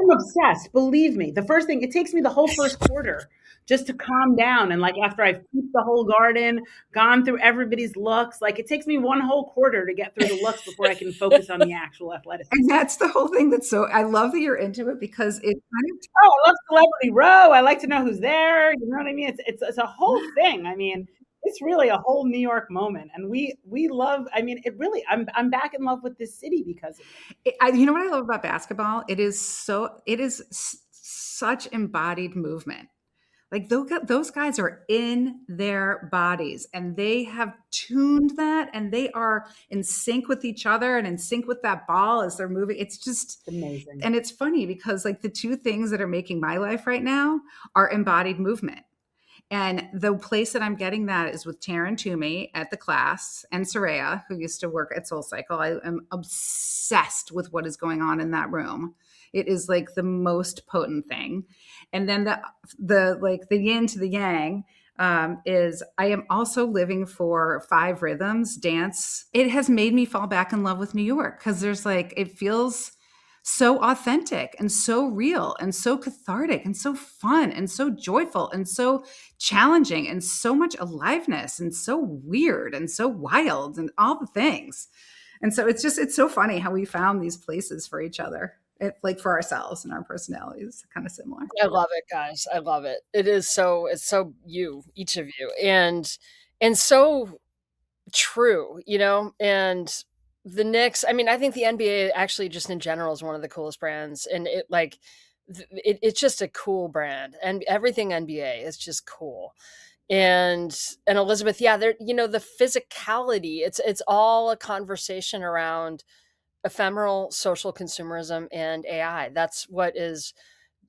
I'm obsessed. Believe me. The first thing, it takes me the whole first quarter just to calm down. And like after I've peeped the whole garden, gone through everybody's looks, like it takes me one whole quarter to get through the looks before I can focus on the actual athleticism. And that's the whole thing. I love that you're into it because it kind of. Oh, I love Celebrity Row. I like to know who's there. You know what I mean? It's a whole thing. I mean, it's really a whole New York moment, and we love. I mean, it really. I'm back in love with this city because of it. You know what I love about basketball? It is such embodied movement. Like those guys are in their bodies and they have tuned that and they are in sync with each other and in sync with that ball as they're moving. It's just amazing. And it's funny because like the two things that are making my life right now are embodied movement. And the place that I'm getting that is with Taryn Toomey at the class and Soraya, who used to work at SoulCycle. I am obsessed with what is going on in that room. It is like the most potent thing. And then the yin to the yang is I am also living for 5 Rhythms dance. It has made me fall back in love with New York because there's like, it feels so authentic and so real and so cathartic and so fun and so joyful and so challenging and so much aliveness and so weird and so wild and all the things. And so it's so funny how we found these places for each other. Like for ourselves and our personalities, kind of similar. I love it, guys. I love it. It's so you, each of you, and so true, and the Knicks, I mean, I think the NBA actually just in general is one of the coolest brands, and it's just a cool brand, and everything NBA is just cool. And Elizabeth, yeah, there, the physicality, it's all a conversation around ephemeral social consumerism and AI. That's what is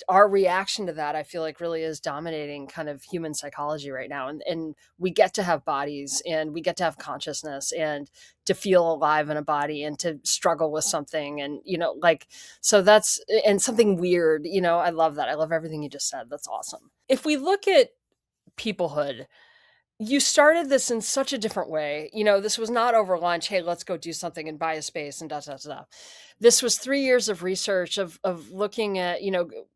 our reaction to that. I feel like really is dominating kind of human psychology right now. And we get to have bodies and we get to have consciousness and to feel alive in a body and to struggle with something. And, so that's, and something weird, I love that. I love everything you just said. That's awesome. If we look at peoplehood, you started this in such a different way. This was not over lunch. Hey, let's go do something and buy a space and da, da, da, da. This was 3 years of research of looking at,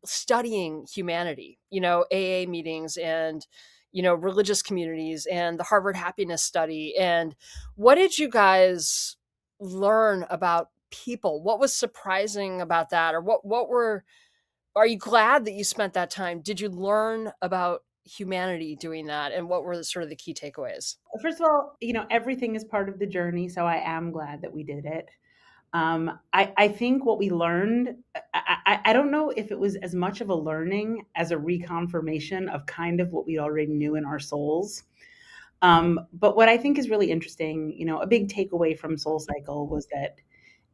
studying humanity, AA meetings and, religious communities and the Harvard Happiness Study. And what did you guys learn about people? What was surprising about that? Or are you glad that you spent that time? Did you learn about humanity doing that, and what were the key takeaways? First of all, everything is part of the journey, so I am glad that we did it. I think what we learned, I don't know if it was as much of a learning as a reconfirmation of kind of what we already knew in our souls. But what I think is really interesting, a big takeaway from SoulCycle was that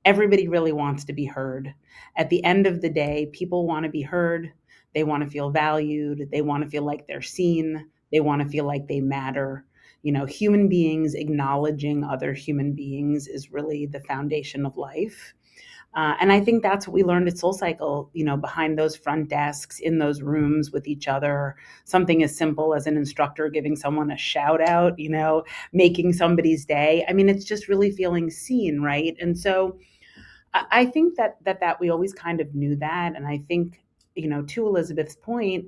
everybody really wants to be heard. At the end of the day, people want to be heard. They want to feel valued. They want to feel like they're seen. They want to feel like they matter. Human beings acknowledging other human beings is really the foundation of life. And I think that's what we learned at SoulCycle, behind those front desks, in those rooms with each other. Something as simple as an instructor giving someone a shout out, making somebody's day. I mean, it's just really feeling seen, right? And so I think that we always kind of knew that. And I think, to Elizabeth's point,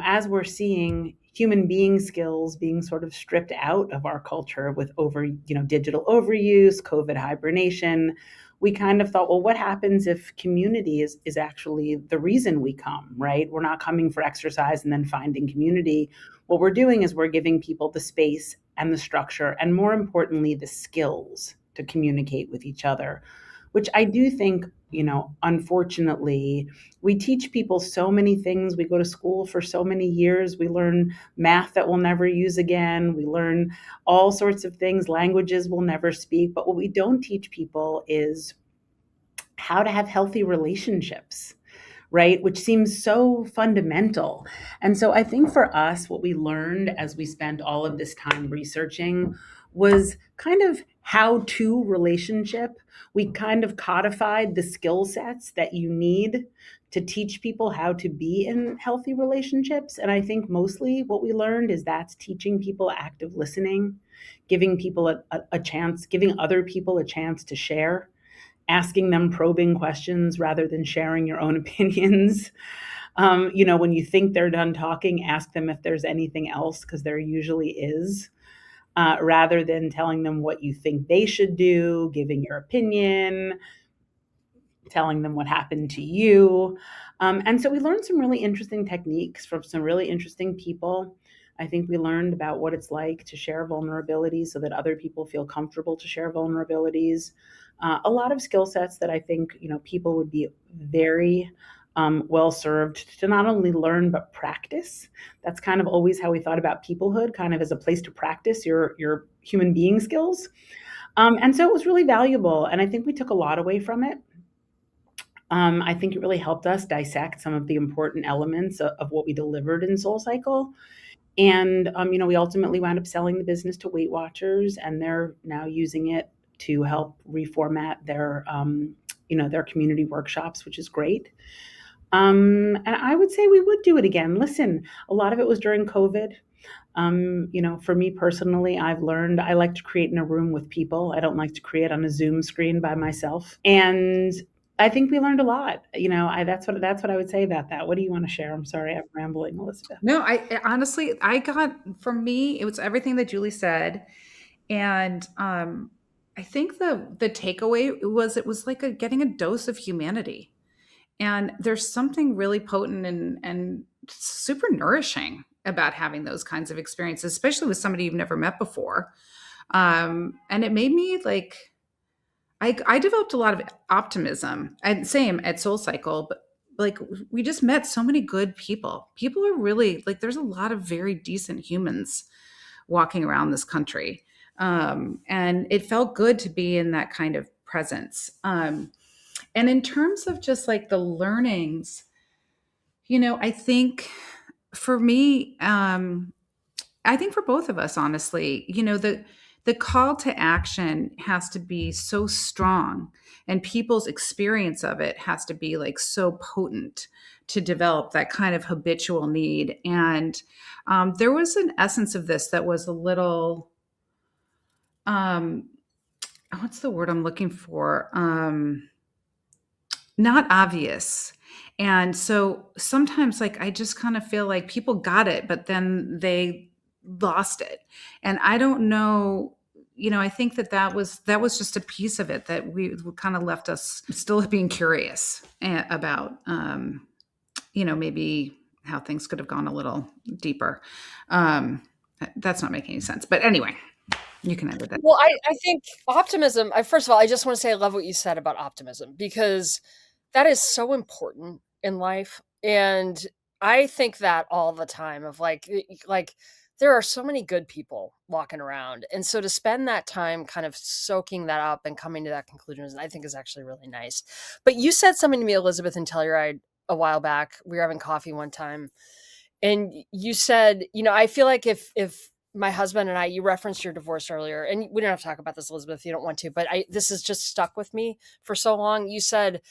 as we're seeing human being skills being sort of stripped out of our culture with digital overuse, COVID hibernation, we kind of thought, well, what happens if community is actually the reason we come, right? We're not coming for exercise and then finding community. What we're doing is we're giving people the space and the structure, and more importantly, the skills to communicate with each other, which I do think, unfortunately, we teach people so many things. We go to school for so many years. We learn math that we'll never use again. We learn all sorts of things, languages we'll never speak. But what we don't teach people is how to have healthy relationships, right? Which seems so fundamental. And so I think for us, what we learned as we spent all of this time researching was kind of how to relationship. We kind of codified the skill sets that you need to teach people how to be in healthy relationships. And I think mostly what we learned is that's teaching people active listening, giving people a chance, giving other people a chance to share, asking them probing questions rather than sharing your own opinions. When you think they're done talking, ask them if there's anything else, because there usually is, rather than telling them what you think they should do, giving your opinion, telling them what happened to you. And so we learned some really interesting techniques from some really interesting people. I think we learned about what it's like to share vulnerabilities so that other people feel comfortable to share vulnerabilities. A lot of skill sets that I think, people would be very well served to not only learn but practice. That's kind of always how we thought about peoplehood, kind of as a place to practice your human being skills. And so it was really valuable, and I think we took a lot away from it. I think it really helped us dissect some of the important elements of what we delivered in SoulCycle. And, we ultimately wound up selling the business to Weight Watchers, and they're now using it to help reformat their, their community workshops, which is great. And I would say we would do it again. Listen, a lot of it was during COVID. For me personally, I've learned I like to create in a room with people. I don't like to create on a Zoom screen by myself. And I think we learned a lot. That's what I would say about that. What do you want to share? I'm sorry, I'm rambling, Elizabeth. No, I honestly, for me, it was everything that Julie said. And I think the takeaway was it was like getting a dose of humanity. And there's something really potent and super nourishing about having those kinds of experiences, especially with somebody you've never met before. And it made me like, I developed a lot of optimism, and same at SoulCycle, but like we just met so many good people. People are really like, there's a lot of very decent humans walking around this country. And it felt good to be in that kind of presence. And in terms of just like the learnings, I think for me, I think for both of us, honestly, the call to action has to be so strong, and people's experience of it has to be like so potent to develop that kind of habitual need. And there was an essence of this that was a little, what's the word I'm looking for? Not obvious. And so sometimes like I just kind of feel like people got it, but then they lost it. And I don't know, I think that was just a piece of it that we kind of left us still being curious about, maybe how things could have gone a little deeper. That's not making any sense. But anyway, you can edit that. Well, I think optimism, first of all, I just want to say I love what you said about optimism, because that is so important in life. And I think that all the time of like there are so many good people walking around. And so to spend that time kind of soaking that up and coming to that conclusion, I think is actually really nice. But you said something to me, Elizabeth and Telluride, a while back. We were having coffee one time, and you said, I feel like if my husband and I, you referenced your divorce earlier, and we don't have to talk about this, Elizabeth, if you don't want to, but this has just stuck with me for so long. You said,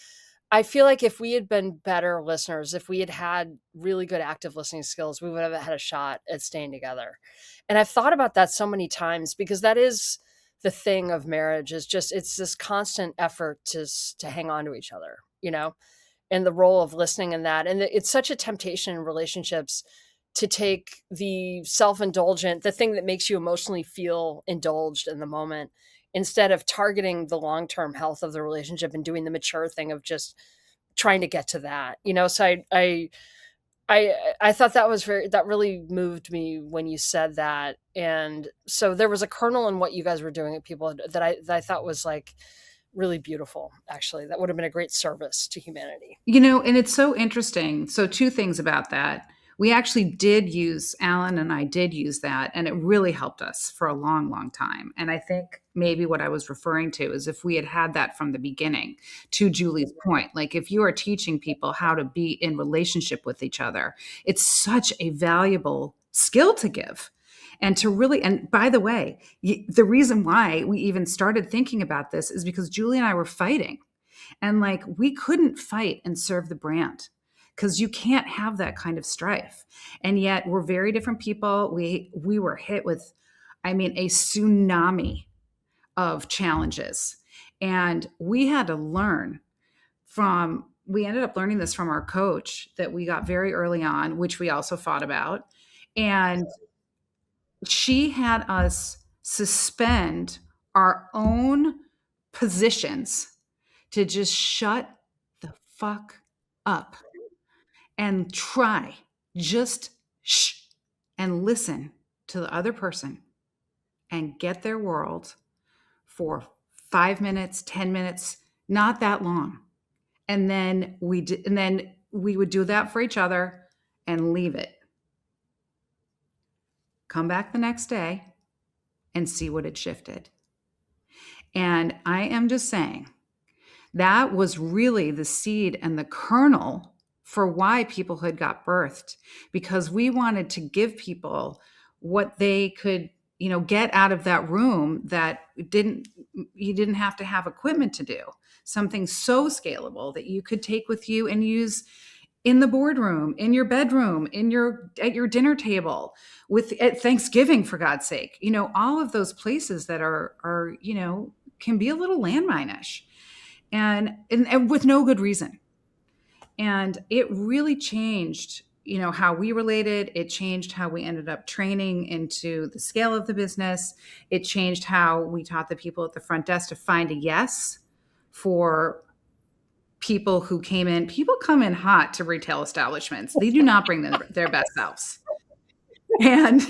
I feel like if we had been better listeners, if we had had really good active listening skills, we would have had a shot at staying together. And I've thought about that so many times, because that is the thing of marriage, is just, it's this constant effort to hang on to each other, and the role of listening in that. And it's such a temptation in relationships to take the self-indulgent, the thing that makes you emotionally feel indulged in the moment, instead of targeting the long-term health of the relationship and doing the mature thing of just trying to get to that. So I thought that really moved me when you said that. And so there was a kernel in what you guys were doing at People that I thought was like really beautiful. Actually, that would have been a great service to humanity. And it's so interesting. So two things about that. We actually did use, Alan and I did use that, and it really helped us for a long, long time. And I think maybe what I was referring to is if we had had that from the beginning, to Julie's point, like if you are teaching people how to be in relationship with each other, it's such a valuable skill to give. And to really, and by the way, the reason why we even started thinking about this is because Julie and I were fighting. And like, we couldn't fight and serve the brand, because you can't have that kind of strife. And yet we're very different people. We were hit with, a tsunami of challenges. And we had to we ended up learning this from our coach that we got very early on, which we also fought about. And she had us suspend our own positions to just shut the fuck up and just shh, and listen to the other person and get their world for 5 minutes, 10 minutes, not that long. And then we would do that for each other and leave it. Come back the next day and see what had shifted. And I am just saying, that was really the seed and the kernel for why Peoplehood got birthed, because we wanted to give people what they could, get out of that room that you didn't have to have equipment to do. Something so scalable that you could take with you and use in the boardroom, in your bedroom, at your dinner table, at Thanksgiving, for God's sake. All of those places that are can be a little landmine-ish, and with no good reason. And it really changed, how we related. It changed how we ended up training into the scale of the business. It changed how we taught the people at the front desk to find a yes for people who came in. People come in hot to retail establishments. They do not bring their best selves. And,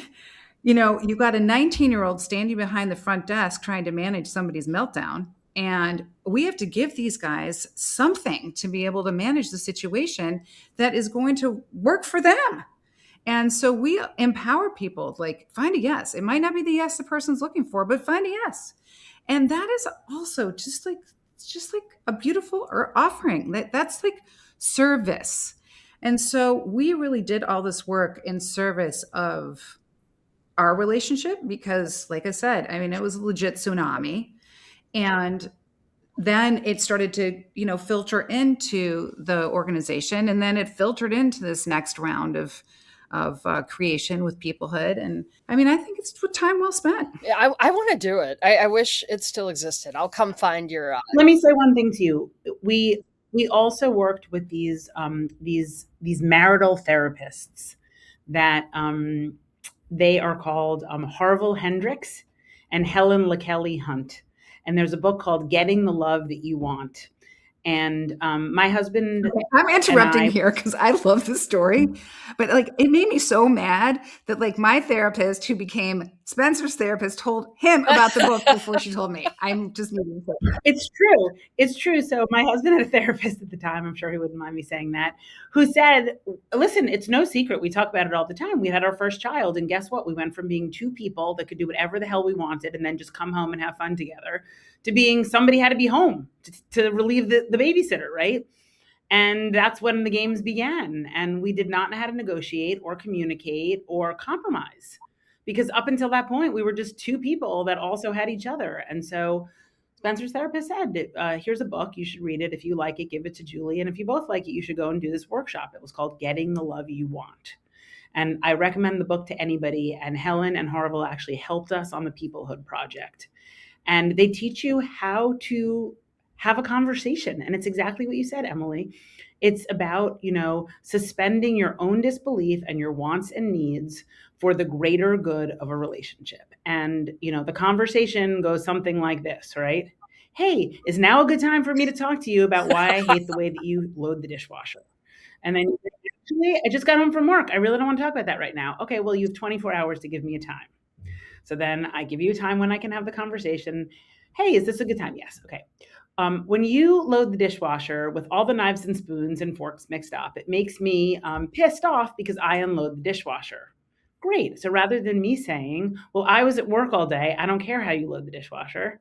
you've got a 19-year-old standing behind the front desk trying to manage somebody's meltdown. And we have to give these guys something to be able to manage the situation that is going to work for them. And so we empower people, like, find a yes. It might not be the yes the person's looking for, but find a yes. And that is also just like a beautiful offering. That's like service. And so we really did all this work in service of our relationship, because, like I said, it was a legit tsunami. And then it started to, filter into the organization, and then it filtered into this next round of creation with Peoplehood. And I think it's time well spent. Yeah, I want to do it. I wish it still existed. I'll come find your. Let me say one thing to you. We also worked with these marital therapists that they are called Harville Hendricks and Helen LaKelly Hunt. And there's a book called Getting the Love That You Want. And my husband. Okay, I'm interrupting here because I love the story, but like, it made me so mad that like my therapist, who became Spencer's therapist told him about the book before she told me. I'm just needing to say. It's true. It's true. So my husband had a therapist at the time, I'm sure he wouldn't mind me saying that, who said, listen, it's no secret. We talk about it all the time. We had our first child, and guess what? We went from being two people that could do whatever the hell we wanted and then just come home and have fun together to being somebody had to be home to relieve the babysitter, right? And that's when the games began. And we did not know how to negotiate or communicate or compromise because up until that point, we were just two people that also had each other. And so Spencer's therapist said, here's a book. You should read it. If you like it, give it to Julie. And if you both like it, you should go and do this workshop. It was called Getting the Love You Want. And I recommend the book to anybody. And Helen and Harville actually helped us on the Peoplehood Project. And they teach you how to have a conversation. And it's exactly what you said, Emily. It's about, suspending your own disbelief and your wants and needs for the greater good of a relationship. And, the conversation goes something like this, right? Hey, is now a good time for me to talk to you about why I hate the way that you load the dishwasher? And then actually, I just got home from work. I really don't want to talk about that right now. Okay, well, you have 24 hours to give me a time. So then I give you a time when I can have the conversation. Hey, is this a good time? Yes. Okay. When you load the dishwasher with all the knives and spoons and forks mixed up, it makes me pissed off because I unload the dishwasher. Great. So rather than me saying, well, I was at work all day, I don't care how you load the dishwasher.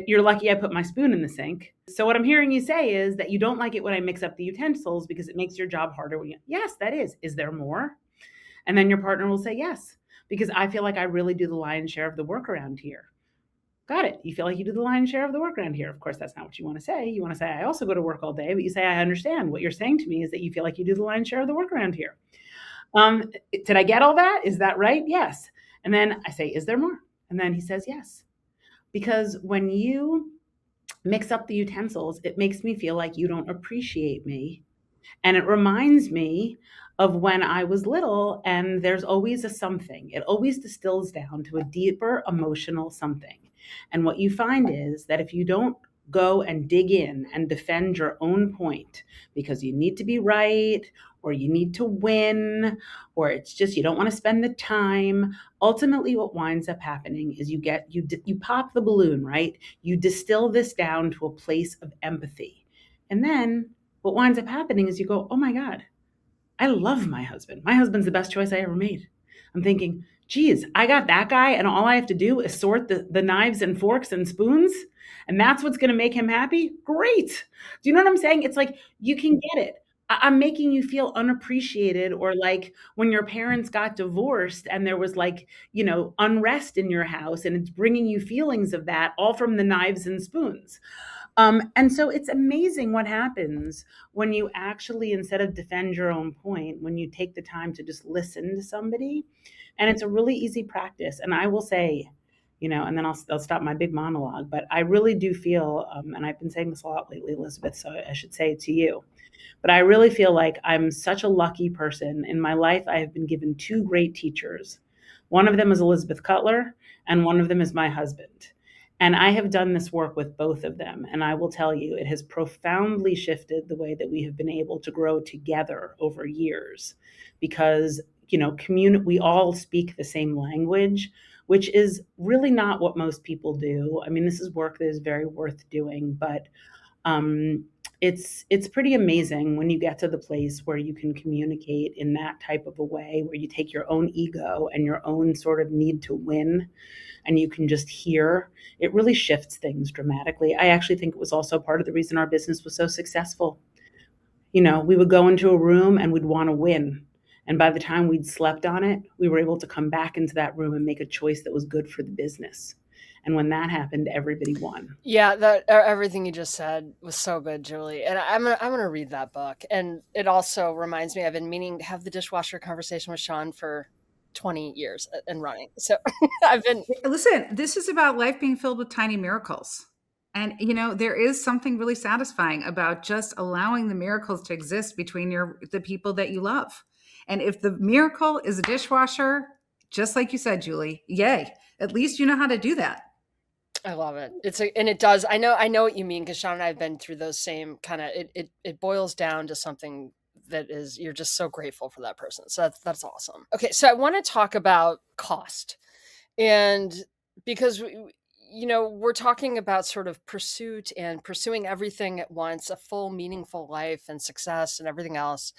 You're lucky I put my spoon in the sink. So what I'm hearing you say is that you don't like it when I mix up the utensils because it makes your job harder. Yes, that is. Is there more? And then your partner will say yes, because I feel like I really do the lion's share of the work around here. Got it. You feel like you do the lion's share of the work around here. Of course, that's not what you want to say. You want to say, I also go to work all day, but you say, I understand. What you're saying to me is that you feel like you do the lion's share of the work around here. Did I get all that? Is that right? Yes. And then I say, is there more? And then he says, yes. Because when you mix up the utensils, it makes me feel like you don't appreciate me. And it reminds me of when I was little, and there's always a something. It always distills down to a deeper emotional something. And what you find is that if you don't go and dig in and defend your own point because you need to be right or you need to win or it's just you don't want to spend the time, ultimately what winds up happening is you pop the balloon, right? You distill this down to a place of empathy. And then what winds up happening is you go, oh my God, I love my husband. My husband's the best choice I ever made. I'm thinking, geez, I got that guy and all I have to do is sort the knives and forks and spoons. And that's what's going to make him happy. Great. Do you know what I'm saying? It's like, you can get it. I'm making you feel unappreciated, or like when your parents got divorced and there was like, unrest in your house, and it's bringing you feelings of that all from the knives and spoons. And so it's amazing what happens when you actually, instead of defend your own point, when you take the time to just listen to somebody. And it's a really easy practice. And I will say, and then I'll stop my big monologue, but I really do feel, and I've been saying this a lot lately, Elizabeth, so I should say it to you, but I really feel like I'm such a lucky person. In my life, I have been given two great teachers. One of them is Elizabeth Cutler, and one of them is my husband. And I have done this work with both of them. And I will tell you, it has profoundly shifted the way that we have been able to grow together over years because, we all speak the same language, which is really not what most people do. I mean, this is work that is very worth doing, but it's pretty amazing when you get to the place where you can communicate in that type of a way, where you take your own ego and your own sort of need to win, and you can just hear. It really shifts things dramatically. I actually think it was also part of the reason our business was so successful. We would go into a room and we'd want to win. And by the time we'd slept on it, we were able to come back into that room and make a choice that was good for the business. And when that happened, everybody won. Yeah, that everything you just said was so good, Julie. And I'm gonna read that book. And it also reminds me, I've been meaning to have the dishwasher conversation with Sean for 20 years and running. So Listen, this is about life being filled with tiny miracles. And, there is something really satisfying about just allowing the miracles to exist between the people that you love. And if the miracle is a dishwasher, just like you said, Julie, yay, at least you know how to do that. I love it. And it does. I know what you mean, because Sean and I have been through those same kind of, it boils down to something that is, you're just so grateful for that person. So that's awesome. Okay. So I want to talk about cost. And because we're talking about sort of pursuit and pursuing everything at once, a full meaningful life and success and everything else.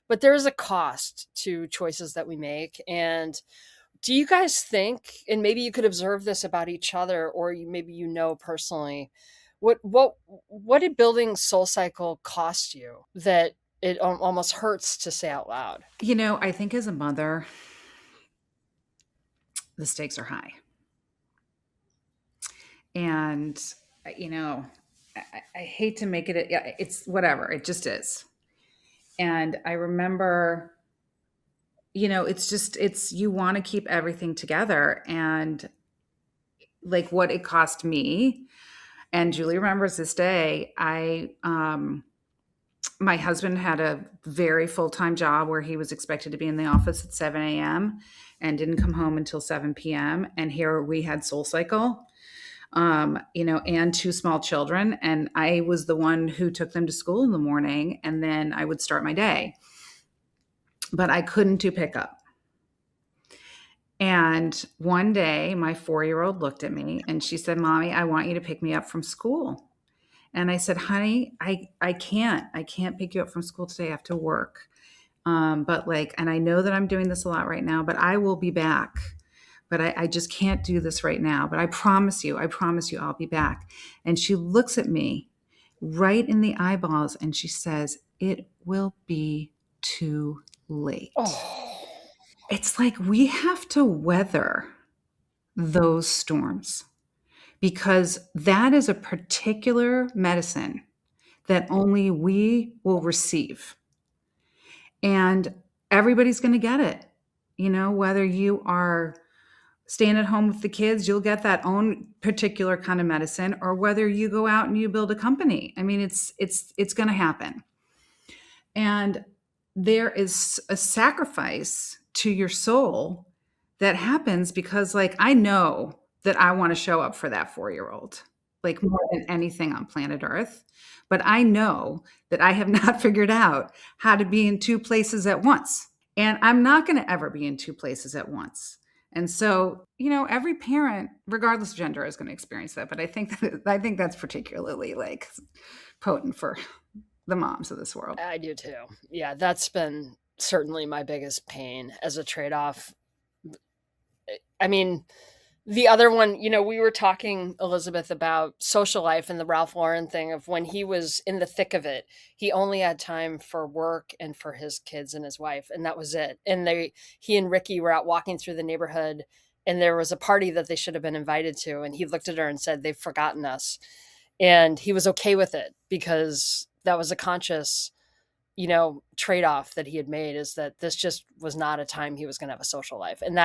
But there is a cost to choices that we make. And do you guys think, and maybe you could observe this about each other, or maybe personally, what did building Soul Cycle cost you that it almost hurts to say out loud? I think as a mother, the stakes are high. And, I hate to make it, it's whatever, it just is. And I remember, you want to keep everything together. And like what it cost me, and Julie remembers this day, my husband had a very full-time job where he was expected to be in the office at 7 a.m. and didn't come home until 7 p.m. And here we had SoulCycle, and two small children. And I was the one who took them to school in the morning, and then I would start my day. But I couldn't do pickup. And one day, my 4-year-old looked at me and she said, "Mommy, I want you to pick me up from school." And I said, "Honey, I can't pick you up from school today. I have to work. But and I know that I'm doing this a lot right now, but I will be back. But I just can't do this right now. But I promise you, I'll be back." And she looks at me right in the eyeballs and she says, "It will be too late." Oh, It's like we have to weather those storms, because that is a particular medicine that only we will receive. And everybody's going to get it. Whether you are staying at home with the kids, you'll get that own particular kind of medicine, or whether you go out and you build a company. I mean, it's going to happen. And there is a sacrifice to your soul that happens because I know that I want to show up for that 4-year-old, more than anything on planet Earth. But I know that I have not figured out how to be in two places at once. And I'm not going to ever be in two places at once. And so, every parent, regardless of gender, is going to experience that. But I think that's particularly potent for the moms of this world. I do too. Yeah, that's been certainly my biggest pain as a trade-off. I mean, the other one, we were talking, Elizabeth, about social life and the Ralph Lauren thing of when he was in the thick of it, he only had time for work and for his kids and his wife, and that was it. And he and Ricky were out walking through the neighborhood, and there was a party that they should have been invited to, and he looked at her and said, "They've forgotten us." And he was okay with it because that was a conscious trade-off that he had made, is that this just was not a time he was going to have a social life. And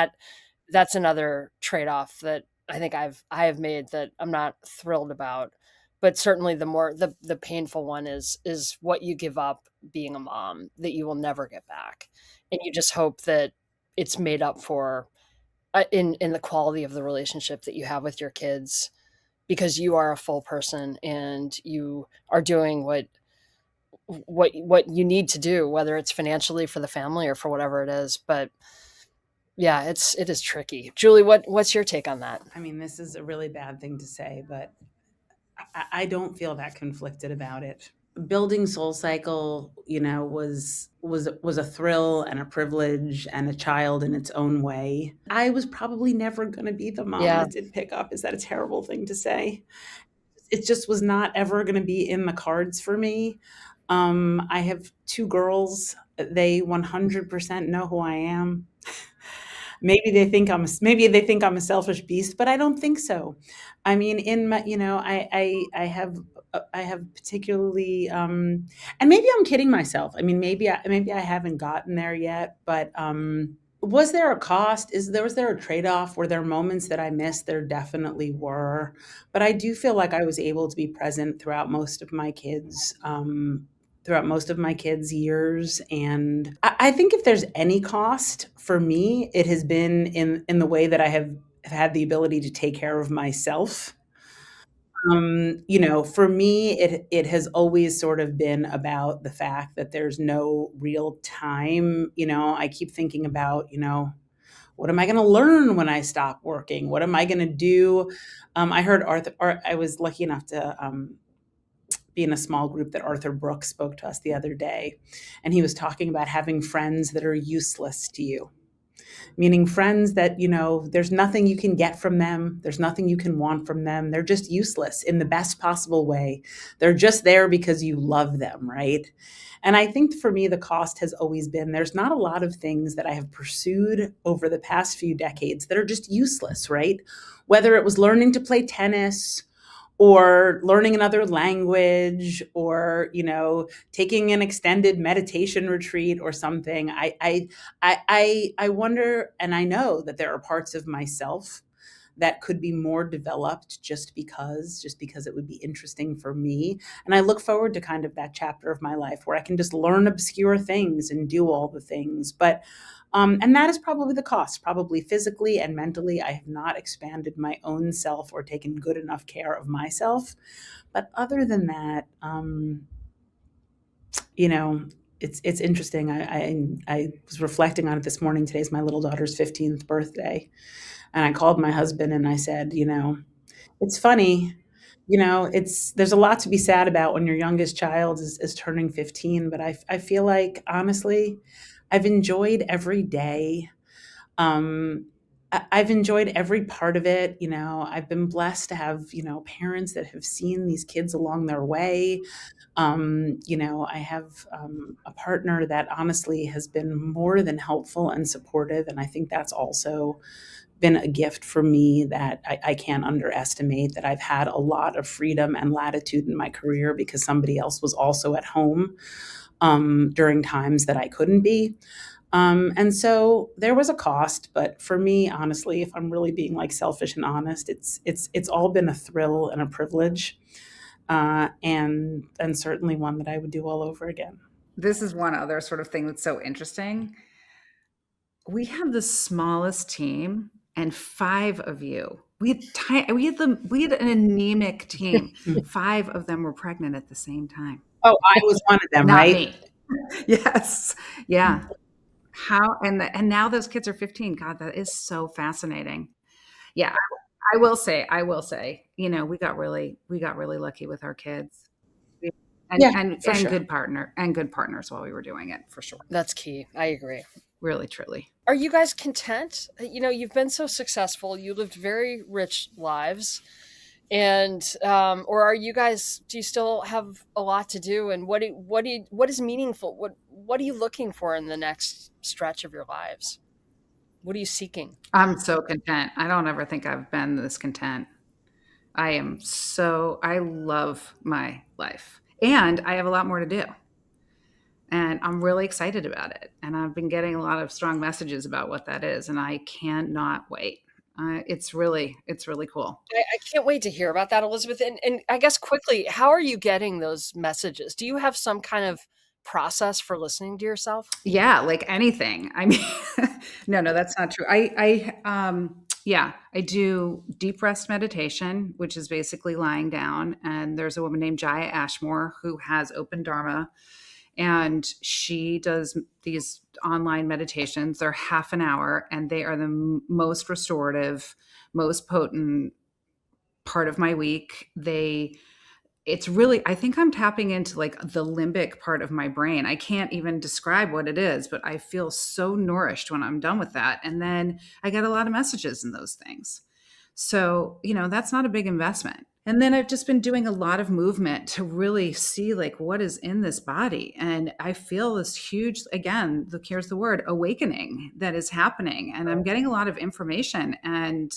that's another trade-off that I think I have made that I'm not thrilled about. But certainly the painful one is what you give up being a mom that you will never get back. And you just hope that it's made up for in the quality of the relationship that you have with your kids, because you are a full person and you are doing what you need to do, whether it's financially for the family or for whatever it is. But yeah, it is tricky. Julie, what's your take on that? I mean, this is a really bad thing to say, but I don't feel that conflicted about it. Building SoulCycle, was a thrill and a privilege and a child in its own way. I was probably never going to be the mom Yeah. that did pick up. Is that a terrible thing to say? It just was not ever going to be in the cards for me. I have two girls. They 100% know who I am. Maybe they think I'm a selfish beast, but I don't think so. I mean, in my, I have particularly, and maybe I'm kidding myself. I mean, maybe I haven't gotten there yet, but was there a cost? Was there a trade-off? Were there moments that I missed? There definitely were, but I do feel like I was able to be present throughout most of my kids' years. And I think if there's any cost for me, it has been in the way that I have had the ability to take care of myself. For me, it has always sort of been about the fact that there's no real time. I keep thinking about, What am I going to learn when I stop working? What am I going to do? I heard I was lucky enough to be in a small group that Arthur Brooks spoke to us the other day. And he was talking about having friends that are useless to you, meaning friends that, there's nothing you can get from them. There's nothing you can want from them. They're just useless in the best possible way. They're just there because you love them, right? And I think for me, the cost has always been there's not a lot of things that I have pursued over the past few decades that are just useless, right? Whether it was learning to play tennis or learning another language or taking an extended meditation retreat or something. I wonder, and I know that there are parts of myself that could be more developed just because it would be interesting for me. And I look forward to kind of that chapter of my life where I can just learn obscure things and do all the things. But and that is probably the cost, probably physically and mentally. I have not expanded my own self or taken good enough care of myself. But other than that, it's interesting. I was reflecting on it this morning. Today's my little daughter's 15th birthday. And I called my husband and I said, it's funny, there's a lot to be sad about when your youngest child is turning 15, but I feel like, honestly, I've enjoyed every day. I've enjoyed every part of it. I've been blessed to have, parents that have seen these kids along their way. I have a partner that honestly has been more than helpful and supportive. And I think that's also been a gift for me that I can't underestimate, that I've had a lot of freedom and latitude in my career because somebody else was also at home during times that I couldn't be. And so there was a cost, but for me, honestly, if I'm really being like selfish and honest, it's all been a thrill and a privilege, and certainly one that I would do all over again. This is one other sort of thing that's so interesting. We have the smallest team and 5 of you. We had an anemic team. 5 of them were pregnant at the same time. Oh, I was one of them, Not right? me. Yes. Yeah. How and now those kids are 15. God, that is so fascinating. Yeah, I will say, we got really lucky with our kids. And Yeah, and for and sure. good partners while we were doing it, for sure. That's key. I agree. Really, truly. Are you guys content? You've been so successful. You lived very rich lives. And or are you guys, do you still have a lot to do? And what is meaningful? What are you looking for in the next stretch of your lives? What are you seeking? I'm so content. I don't ever think I've been this content. I love my life. And I have a lot more to do. And I'm really excited about it. And I've been getting a lot of strong messages about what that is. And I cannot wait. It's really cool. I can't wait to hear about that, Elizabeth. And I guess quickly, how are you getting those messages? Do you have some kind of process for listening to yourself? Yeah, like anything. I mean, no, that's not true. I do deep rest meditation, which is basically lying down. And there's a woman named Jaya Ashmore who has Open Dharma, and she does these online meditations. They're half an hour, and they are the most restorative, most potent part of my week. It's really, I think I'm tapping into like the limbic part of my brain. I can't even describe what it is, but I feel so nourished when I'm done with that. And then I get a lot of messages in those things. So, that's not a big investment. And then I've just been doing a lot of movement to really see like what is in this body. And I feel this huge, again, here's the word, awakening that is happening. And I'm getting a lot of information. And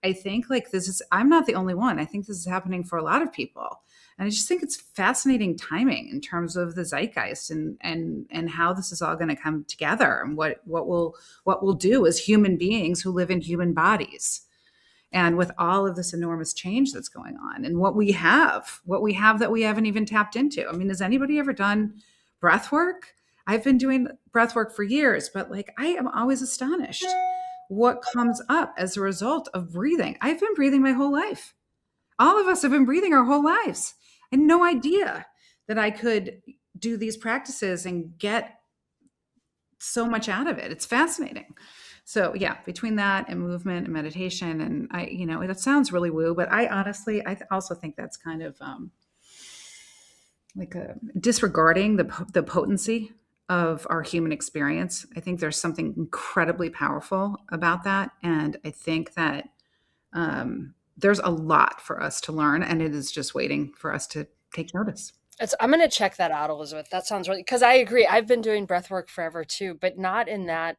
I think like I'm not the only one. I think this is happening for a lot of people. And I just think it's fascinating timing in terms of the zeitgeist and how this is all going to come together and what we'll do as human beings who live in human bodies. And with all of this enormous change that's going on and what we have that we haven't even tapped into. I mean, has anybody ever done breath work? I've been doing breath work for years, but like I am always astonished what comes up as a result of breathing. I've been breathing my whole life. All of us have been breathing our whole lives. I had no idea that I could do these practices and get so much out of it. It's fascinating. So yeah, between that and movement and meditation, and it sounds really woo, but I honestly, also think that's kind of like a disregarding the potency of our human experience. I think there's something incredibly powerful about that, and I think that there's a lot for us to learn, and it is just waiting for us to take notice. I'm going to check that out, Elizabeth. That sounds really, because I agree. I've been doing breath work forever too, but not in that.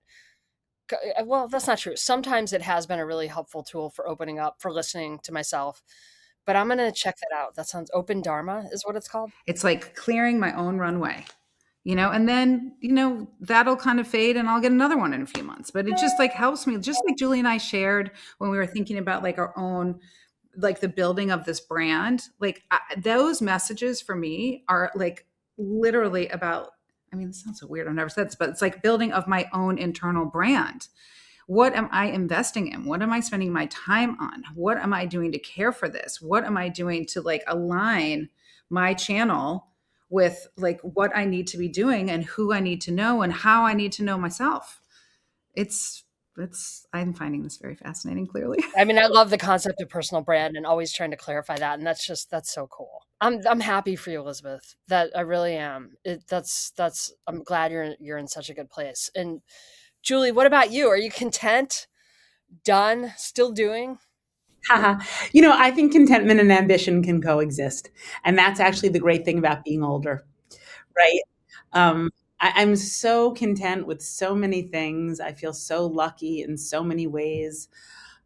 Well, that's not true. Sometimes it has been a really helpful tool for opening up, for listening to myself. But I'm going to check that out. That sounds open Dharma is what it's called. It's like clearing my own runway, and then, that'll kind of fade and I'll get another one in a few months. But it just like helps me, just like Julie and I shared when we were thinking about like our own, like the building of this brand, like those messages for me are like literally about, I mean, this sounds so weird. I've never said this, but it's like building of my own internal brand. What am I investing in? What am I spending my time on? What am I doing to care for this? What am I doing to like align my channel with like what I need to be doing and who I need to know and how I need to know myself? I'm finding this very fascinating, clearly. I mean, I love the concept of personal brand and always trying to clarify that. And that's so cool. I'm happy for you, Elizabeth. That I really am. I'm glad you're in such a good place. And Julie, what about you? Are you content? Done? Still doing? I think contentment and ambition can coexist. And that's actually the great thing about being older, right? I'm so content with so many things. I feel so lucky in so many ways.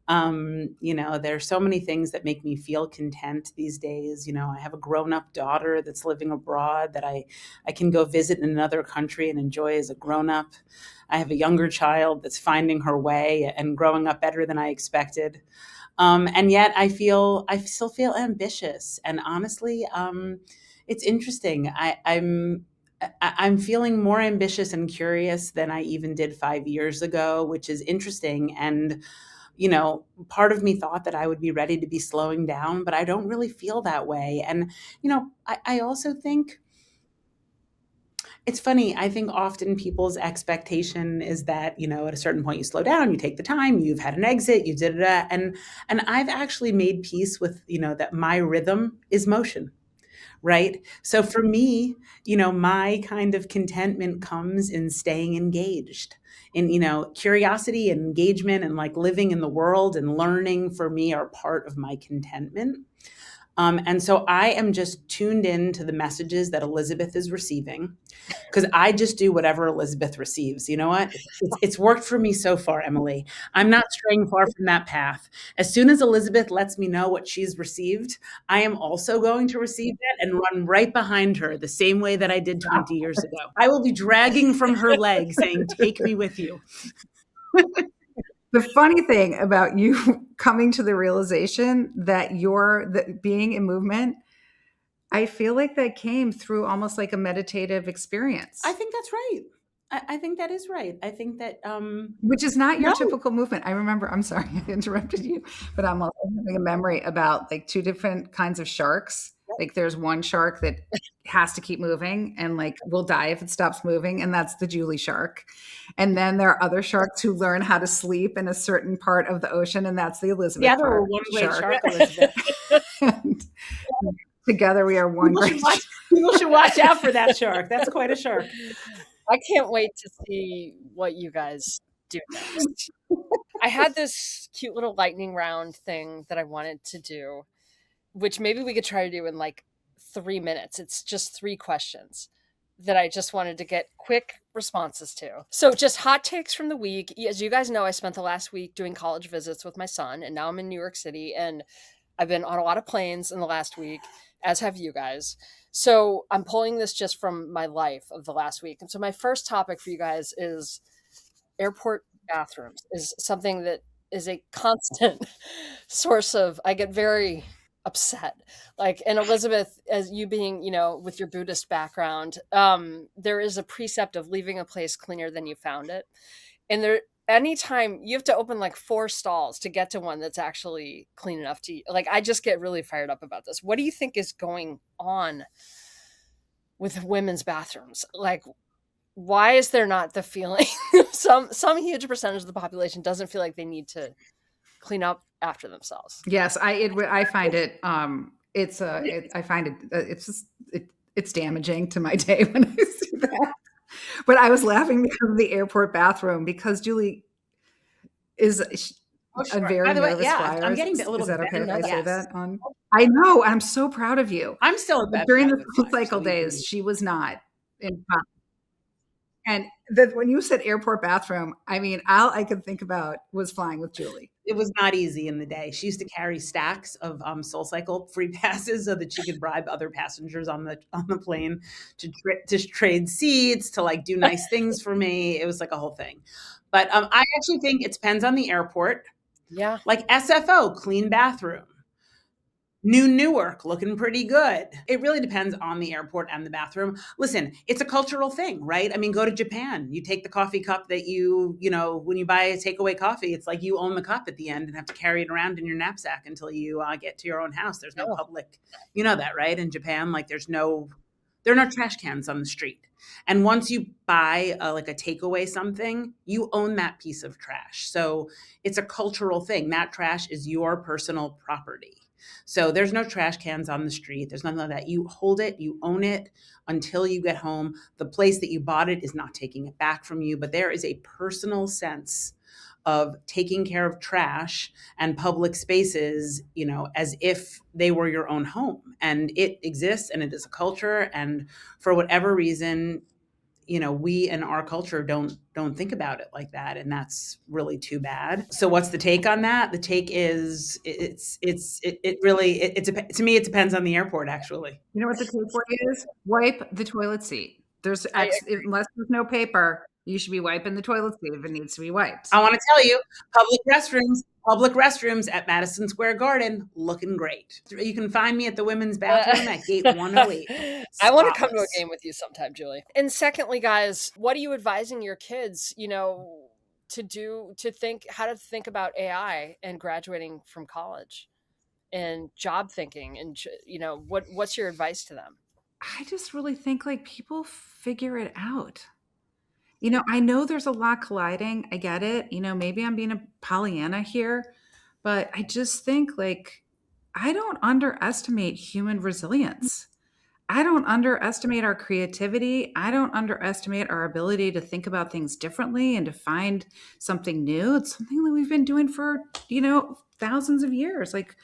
There are so many things that make me feel content these days. I have a grown-up daughter that's living abroad that I can go visit in another country and enjoy as a grown-up. I have a younger child that's finding her way and growing up better than I expected. And yet I still feel ambitious. And honestly, it's interesting. I'm feeling more ambitious and curious than I even did 5 years ago, which is interesting. And, part of me thought that I would be ready to be slowing down, but I don't really feel that way. And, I also think it's funny. I think often people's expectation is that, at a certain point you slow down, you take the time, you've had an exit, you did it. And I've actually made peace with, that my rhythm is motion. Right. So for me, my kind of contentment comes in staying engaged in, curiosity and engagement and like living in the world and learning for me are part of my contentment. And so I am just tuned in to the messages that Elizabeth is receiving because I just do whatever Elizabeth receives. You know what? It's worked for me so far, Emily. I'm not straying far from that path. As soon as Elizabeth lets me know what she's received, I am also going to receive that and run right behind her the same way that I did 20 years ago. I will be dragging from her leg saying, "Take me with you." The funny thing about you coming to the realization that being in movement, I feel like that came through almost like a meditative experience. I think that's right. I think that is right. I think that which is not your typical movement. I remember, I'm sorry I interrupted you, but I'm also having a memory about like two different kinds of sharks. Like there's one shark that has to keep moving and like will die if it stops moving, and that's the Julie shark. And then there are other sharks who learn how to sleep in a certain part of the ocean, and that's the Elizabeth there were one great shark, Elizabeth. And together we are one great shark. People should watch out for that shark. That's quite a shark. I can't wait to see what you guys do next. I had this cute little lightning round thing that I wanted to do, which maybe we could try to do in like 3 minutes. It's just 3 questions that I just wanted to get quick responses to. So just hot takes from the week. As you guys know, I spent the last week doing college visits with my son, and now I'm in New York City, and I've been on a lot of planes in the last week, as have you guys. So I'm pulling this just from my life of the last week. And so my first topic for you guys is airport bathrooms is something that is a constant source of, I get very upset. Like, and Elizabeth, as you being, with your Buddhist background, there is a precept of leaving a place cleaner than you found it. And anytime you have to open like 4 stalls to get to one that's actually clean enough to eat. Like, I just get really fired up about this. What do you think is going on with women's bathrooms? Like, why is there not the feeling some huge percentage of the population doesn't feel like they need to clean up after themselves? Yes, I find it I find it it's just it's damaging to my day when I see that. But I was laughing because of the airport bathroom because Julie is Oh, a sure. By very the way, nervous yeah, I'm flyer. getting a Is little that bit okay if know I that. say yes. that on? I know. I'm so proud of you. I'm still a But bad during the bad full flyer, so cycle you days, can she was not in. And when you said airport bathroom, I mean, all I could think about was flying with Julie. it was not easy in the day. She used to carry stacks of SoulCycle free passes so that she could bribe other passengers on the plane to trade seats, to like do nice things for me. It was like a whole thing. But I actually think it depends on the airport. Yeah. Like SFO, clean bathroom. Newark, looking pretty good. It really depends on the airport and the bathroom. Listen, it's a cultural thing, right? I mean, go to Japan. You take the coffee cup that when you buy a takeaway coffee, it's like you own the cup at the end and have to carry it around in your knapsack until you get to your own house. There's no Oh, public, you know that, right? In Japan, like there are no trash cans on the street. And once you buy like a takeaway something, you own that piece of trash. So it's a cultural thing. That trash is your personal property. So there's no trash cans on the street. There's nothing like that. You hold it, you own it until you get home. The place that you bought it is not taking it back from you, but there is a personal sense of taking care of trash and public spaces, as if they were your own home. And it exists and it is a culture. And for whatever reason, we in our culture don't think about it like that, and that's really too bad. So what's the take on that? The take is it really to me it depends on the airport, actually. You know what the takeaway is? Wipe the toilet seat. I Unless there's no paper, you should be wiping the toilet seat if it needs to be wiped. I want to tell you, public restrooms at Madison Square Garden looking great. You can find me at the women's bathroom at gate 108. I want to come to a Spotless. game with you sometime, Julie. And secondly, guys, what are you advising your kids, to think how to think about AI and graduating from college and job thinking and what's your advice to them? I just really think like people figure it out. I know there's a lot colliding. I get it. Maybe I'm being a Pollyanna here, but I just think like I don't underestimate human resilience. I don't underestimate our creativity. I don't underestimate our ability to think about things differently and to find something new. It's something that we've been doing for, thousands of years. Like,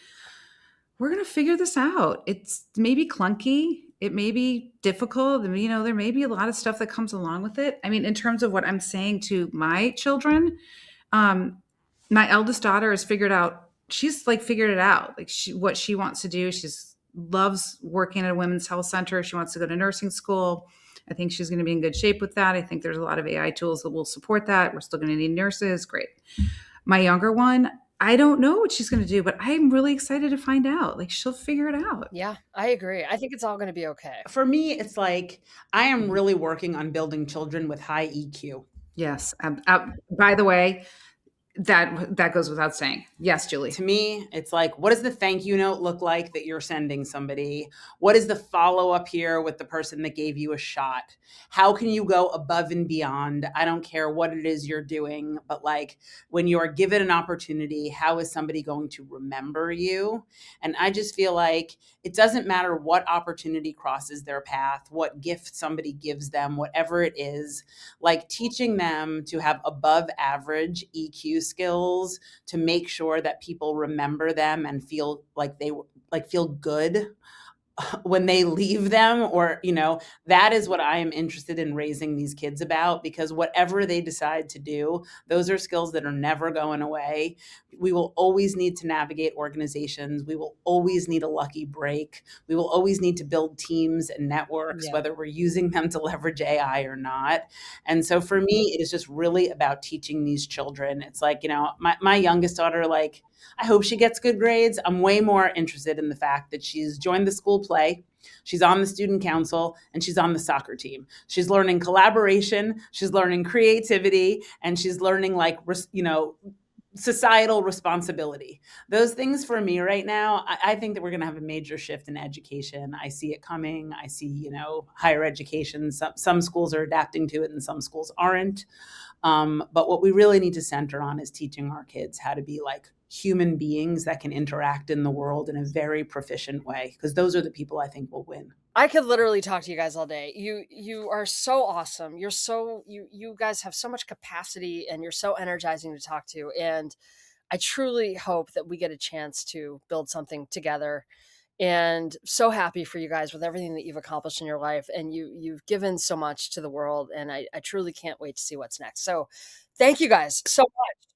we're going to figure this out. It's maybe clunky. It may be difficult. There may be a lot of stuff that comes along with it. I mean, in terms of what I'm saying to my children, um, my eldest daughter has she's like figured it out, like what she wants to do. She's loves working at a women's health center. She wants to go to nursing school. I think she's going to be in good shape with that. I think there's a lot of AI tools that will support that. We're still going to need nurses. Great. My younger one, I don't know what she's going to do, but I'm really excited to find out. Like, she'll figure it out. Yeah, I agree. I think it's all going to be okay. For me, it's like I am really working on building children with high EQ. Yes. By the way, that goes without saying. Yes, Julie. To me, it's like, what does the thank you note look like that you're sending somebody? What is the follow up here with the person that gave you a shot? How can you go above and beyond? I don't care what it is you're doing, but like when you are given an opportunity, how is somebody going to remember you? And I just feel like it doesn't matter what opportunity crosses their path, what gift somebody gives them, whatever it is, like teaching them to have above average EQ skills to make sure that people remember them and feel like feel good when they leave them, or that is what I am interested in raising these kids about, because whatever they decide to do, those are skills that are never going away. We will always need to navigate organizations. We will always need a lucky break. We will always need to build teams and networks, Yeah. whether we're using them to leverage AI or not. And so for me, it is just really about teaching these children. It's like, my youngest daughter, like, I hope she gets good grades. I'm way more interested in the fact that she's joined the school play, she's on the student council, and she's on the soccer team. She's learning collaboration, she's learning creativity, and she's learning societal responsibility. Those things for me right now, I think that we're going to have a major shift in education. I see it coming. I see, higher education. Some schools are adapting to it and some schools aren't. But what we really need to center on is teaching our kids how to be like human beings that can interact in the world in a very proficient way, because those are the people I think will win. I could literally talk to you guys all day. You are so awesome. You guys have so much capacity and you're so energizing to talk to. And I truly hope that we get a chance to build something together. And so happy for you guys with everything that you've accomplished in your life. And you've given so much to the world. And I truly can't wait to see what's next. So thank you guys so much.